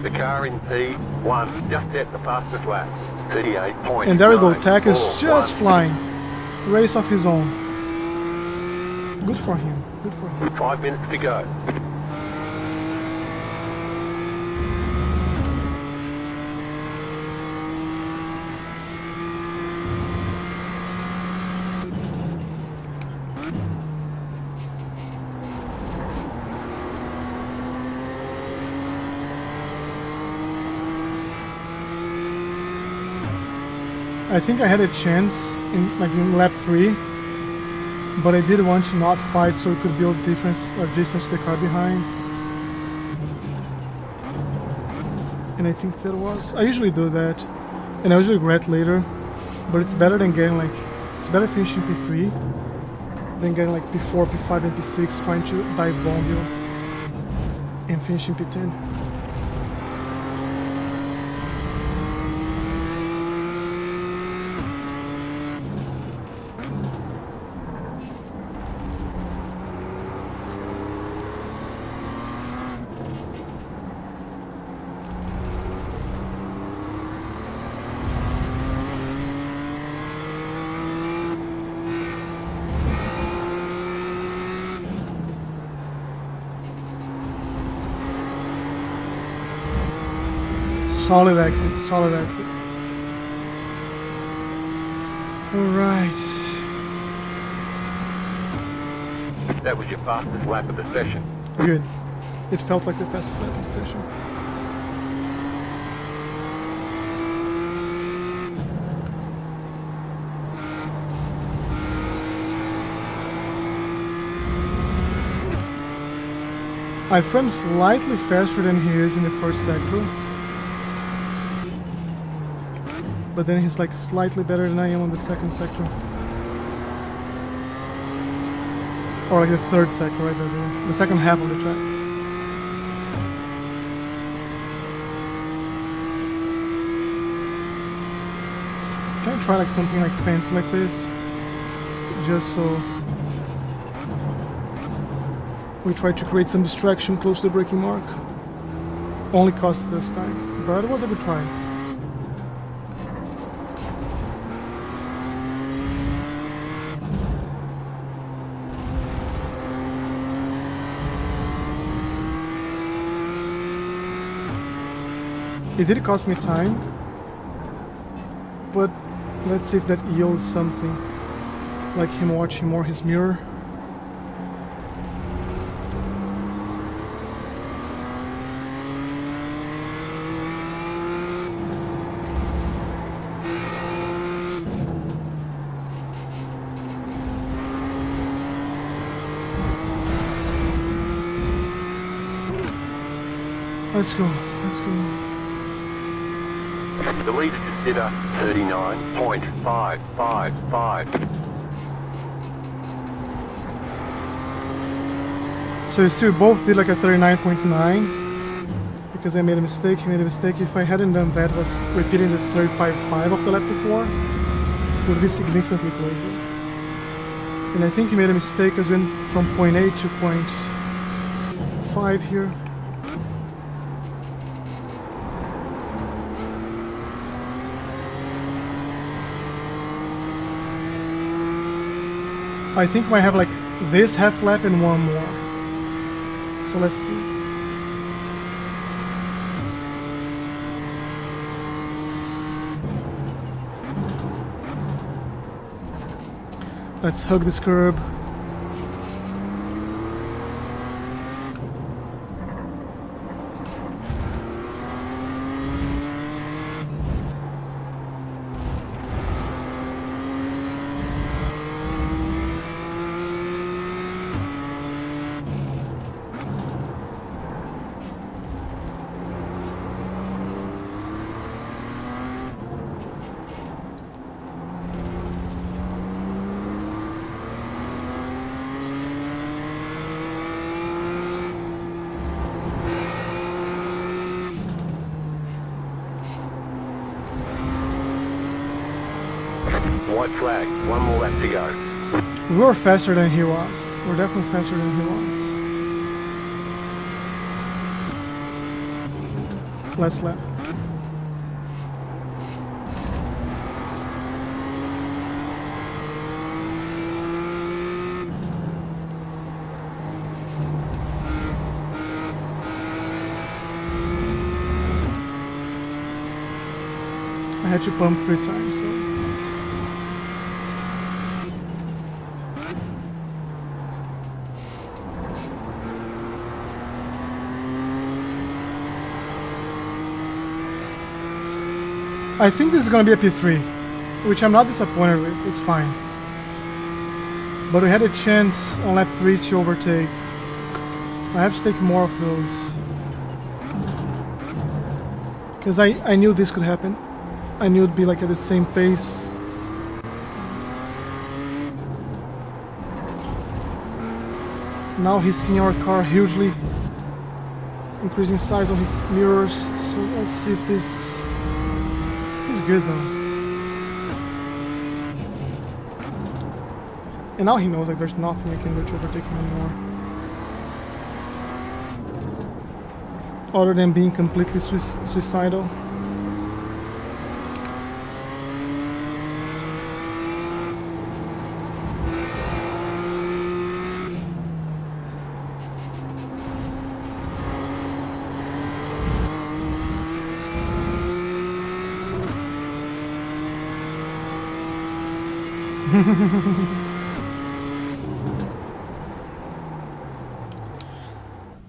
The car in P1 just set the fastest lap. 38.9. And there we go. Tech is just flying. Race of his own. Good for him. Good for him. 5 minutes to go. I think I had a chance in lap 3, but I did want to not fight so we could build difference or distance to the car behind. And I think that was... I usually do that, and I usually regret later, but it's better than getting like... It's better finishing P3 than getting like P4, P5 and P6 trying to dive bomb you and finishing P10. Solid exit, solid exit. Alright. That was your fastest lap of the session. Good. It felt like the fastest lap of the session. I frame slightly faster than he is in the first sector. But then he's like slightly better than I am on the second sector. Or like the third sector, right? The second half of the track. Can I try like something like fancy like this? Just so we try to create some distraction close to the braking mark. Only costs us time, but it was a good try. It did cost me time, but let's see if that yields something, like him watching more his mirror. Let's go, let's go. The leader just did a 39.555. So you see, we both did like a 39.9 because I made a mistake. He made a mistake. If I hadn't done that, was repeating the 35.5 of the lap before, it would be significantly closer. And I think he made a mistake because we went from point 8 to point 5 here. I think I have like this half lap and one more. So let's see. Let's hug this curb. White flag, one more lap to go. We were faster than he was. We're definitely faster than he was. Last lap. I had to pump 3 times, so. I think this is going to be a P3, which I'm not disappointed with. It's fine. But we had a chance on lap 3 to overtake. I have to take more of those. Because I knew this could happen. I knew it'd be like at the same pace. Now he's seeing our car hugely increasing size on his mirrors. So let's see if this is good though. And now he knows like there's nothing I can do to overtake him anymore. Other than being completely suicidal.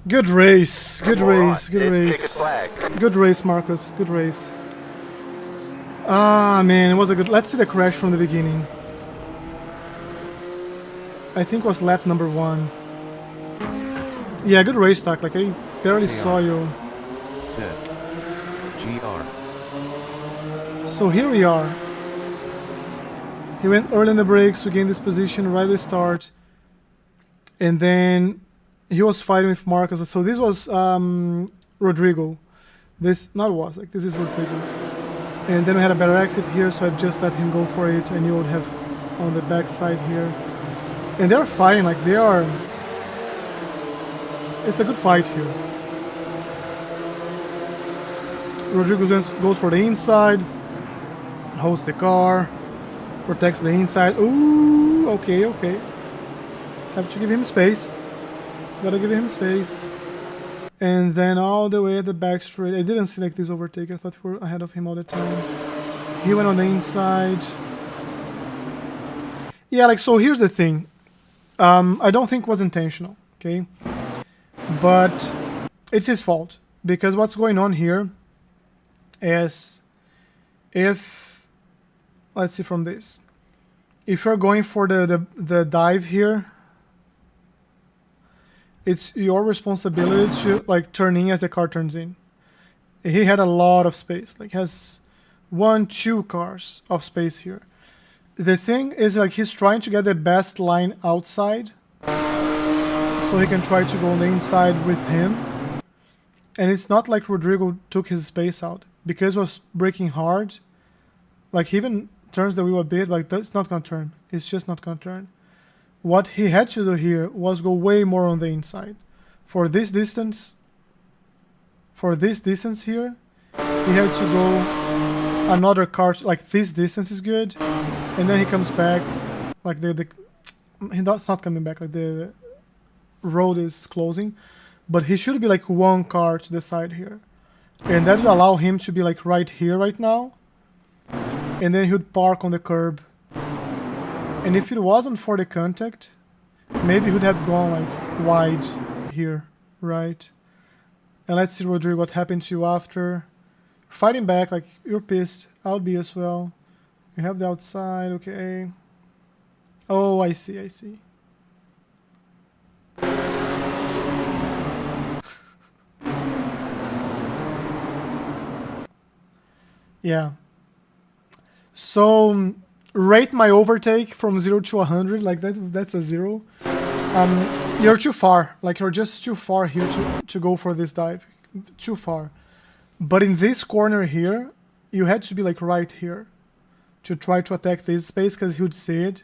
Good race, good race, good race. Good race, Marcus, good race. Ah, man, it was a good... Let's see the crash from the beginning. I think it was lap number 1. Yeah, good race talk, like I barely saw you. Said. GR. So here we are. He went early in the brakes to gain this position right at the start. And then he was fighting with Marcus. So this was Rodrigo. This is Rodrigo. And then we had a better exit here, so I just let him go for it. I knew I would have on the back side here. And they're fighting, like they are... It's a good fight here. Rodrigo goes for the inside, holds the car, protects the inside. Ooh, okay, okay. Have to give him space. Gotta give him space. And then all the way at the back straight. I didn't see like this overtake. I thought we were ahead of him all the time. He went on the inside. Yeah, like, so here's the thing. I don't think it was intentional, okay? But it's his fault. Because what's going on here is if... Let's see from this. If you're going for the dive here, it's your responsibility to like turn in as the car turns in. He had a lot of space, like has 2 cars of space here. The thing is, like, he's trying to get the best line outside, so he can try to go on the inside with him. And it's not like Rodrigo took his space out. Because he was braking hard, like, he even turns the wheel a bit, like, that's not gonna turn. It's just not gonna turn. What he had to do here was go way more on the inside. For this distance here, he had to go another car, like, this distance is good, and then he comes back, like, he's not coming back, like, the road is closing, but he should be like 1 car to the side here, and that would allow him to be like right here right now, and then he would park on the curb. And if it wasn't for the contact, maybe he would have gone like wide here, right? And let's see, Rodrigo, what happened to you after. Fighting back, like, you're pissed. I'll be as well. You have the outside, okay. Oh, I see, I see. Yeah. So, rate my overtake from 0 to 100, like that's a 0. You're too far, like, you're just too far here to go for this dive. Too far. But in this corner here, you had to be like right here to try to attack this space, because he would see it.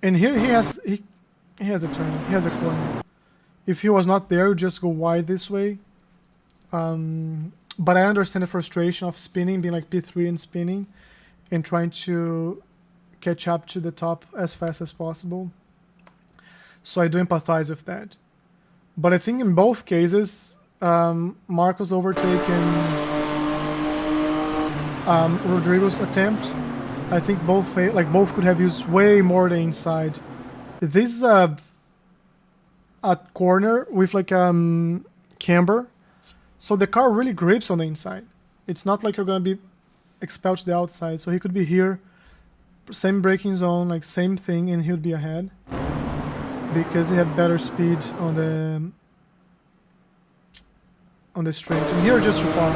And here he has a turn, he has a corner. If he was not there, just go wide this way. But I understand the frustration of spinning, being like P3 and spinning, and trying to catch up to the top as fast as possible. So I do empathize with that. But I think in both cases, Marco's overtaken Rodrigo's attempt. I think both could have used way more the inside. This is a corner with like camber, so the car really grips on the inside. It's not like you're gonna be expelled to the outside. So he could be here, same braking zone, like same thing, and he would be ahead because he had better speed on the straight. And here just too far.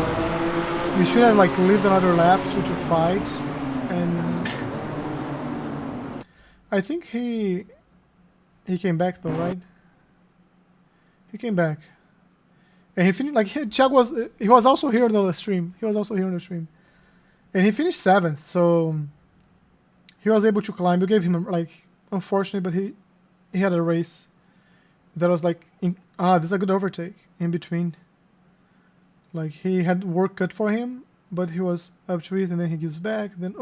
You should have like lived another lap to fight, and I think he came back though, right? He came back, and he finished like Thiago was also here on the stream. He was also here on the stream, and he finished 7th. So he was able to climb. We gave him like, unfortunately, but he had a race that was like this is a good overtake in between. Like he had work cut for him, but he was up to it, and then he gives back. Then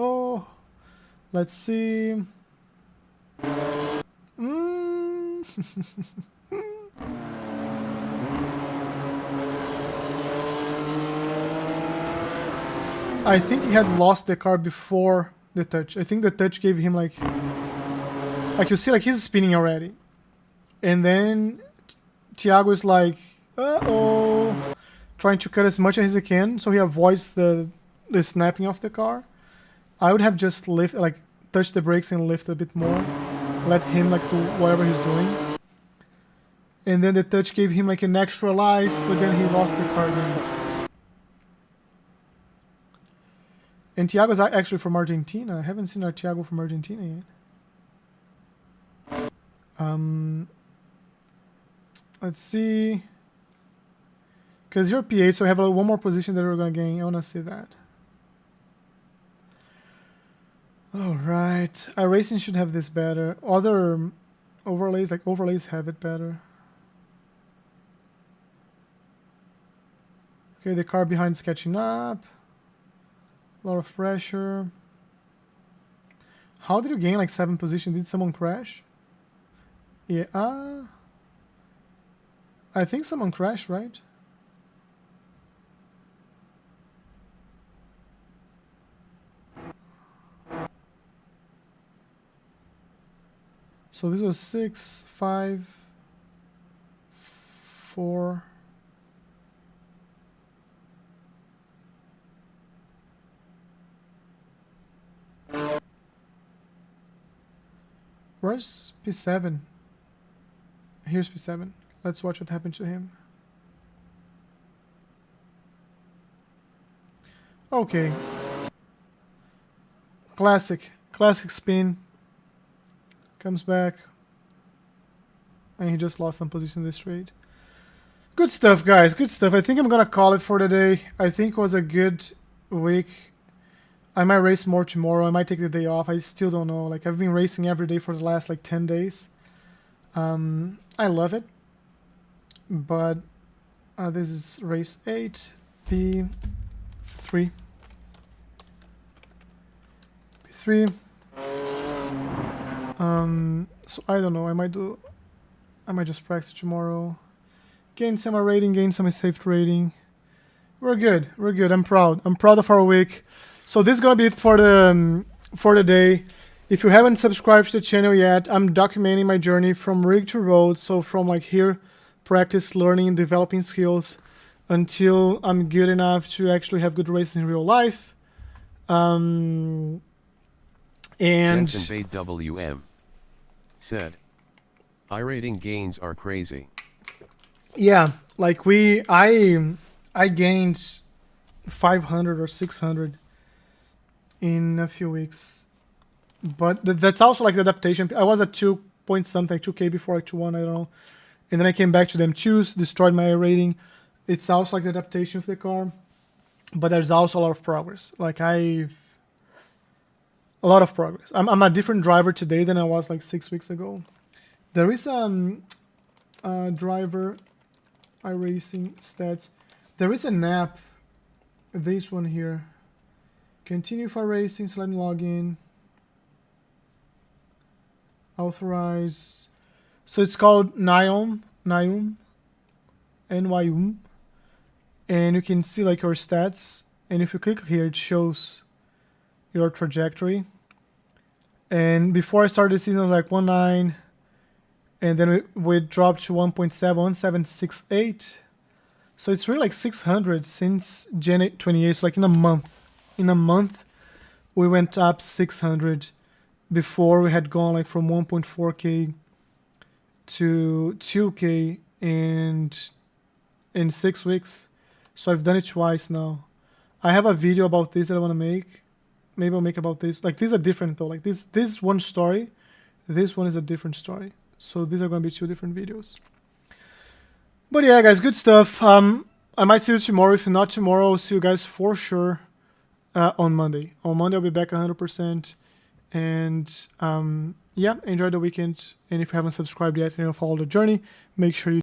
let's see. I think he had lost the car before the touch. I think the touch gave him like you see, like he's spinning already, and then Thiago is like, trying to cut as much as he can, so he avoids the snapping of the car. I would have just touched the brakes and lift a bit more, let him like do whatever he's doing. And then the touch gave him like an extra life, but then he lost the car again. And Thiago's actually from Argentina. I haven't seen our Thiago from Argentina yet. Let's see. Because you're P8, so I have one more position that we're going to gain. I want to see that. Alright. iRacing should have this better. Other overlays, like overlays, have it better. Okay, the car behind is catching up. A lot of pressure. How did you gain like 7 position? Did someone crash? Yeah. I think someone crashed, right? So this was 6, 5, 4. Where's P7? Here's P7. Let's watch what happened to him. Okay. Classic spin. Comes back. And he just lost some position this trade. Good stuff, guys. Good stuff. I think I'm going to call it for today. I think it was a good week. I might race more tomorrow. I might take the day off. I still don't know. Like, I've been racing every day for the last, like, 10 days. I love it. But this is race 8, P3. P3. So I don't know. I might just practice tomorrow. Gain some rating, gain some safe rating. We're good. We're good. I'm proud. I'm proud of our week. So this is gonna be it for the day. If you haven't subscribed to the channel yet, I'm documenting my journey from rig to road. So from like here, practice, learning, developing skills, until I'm good enough to actually have good races in real life. And Jensen Bait WM said, iRating gains are crazy. yeah, like I gained 500 or 600 in a few weeks, but that's also like the adaptation. I was at 2 point something, 2K before, like 2.1, I don't know, and then I came back to them M2s, destroyed my rating. It's also like the adaptation of the car, but there's also a lot of progress. Like a lot of progress. I'm a different driver today than I was like 6 weeks ago. There is a driver iRacing stats. There is an app, this one here. Continue for racing, so let me log in. Authorize. So it's called Nyum. NYUM. And you can see like your stats. And if you click here, it shows your trajectory. And before I started the season, I was like 1.9. And then we dropped to 1.7, So it's really like 600 since Jan 28. So like in a month. In a month, we went up 600. Before we had gone like from 1.4K to 2K in 6 weeks. So I've done it twice now. I have a video about this that I want to make. Maybe I'll make about this. Like these are different though. Like this one story. This one is a different story. So these are going to be 2 different videos. But yeah, guys, good stuff. I might see you tomorrow. If not tomorrow, I'll see you guys for sure on Monday. On Monday, I'll be back 100%. And yeah, enjoy the weekend. And if you haven't subscribed yet and you follow the journey, make sure you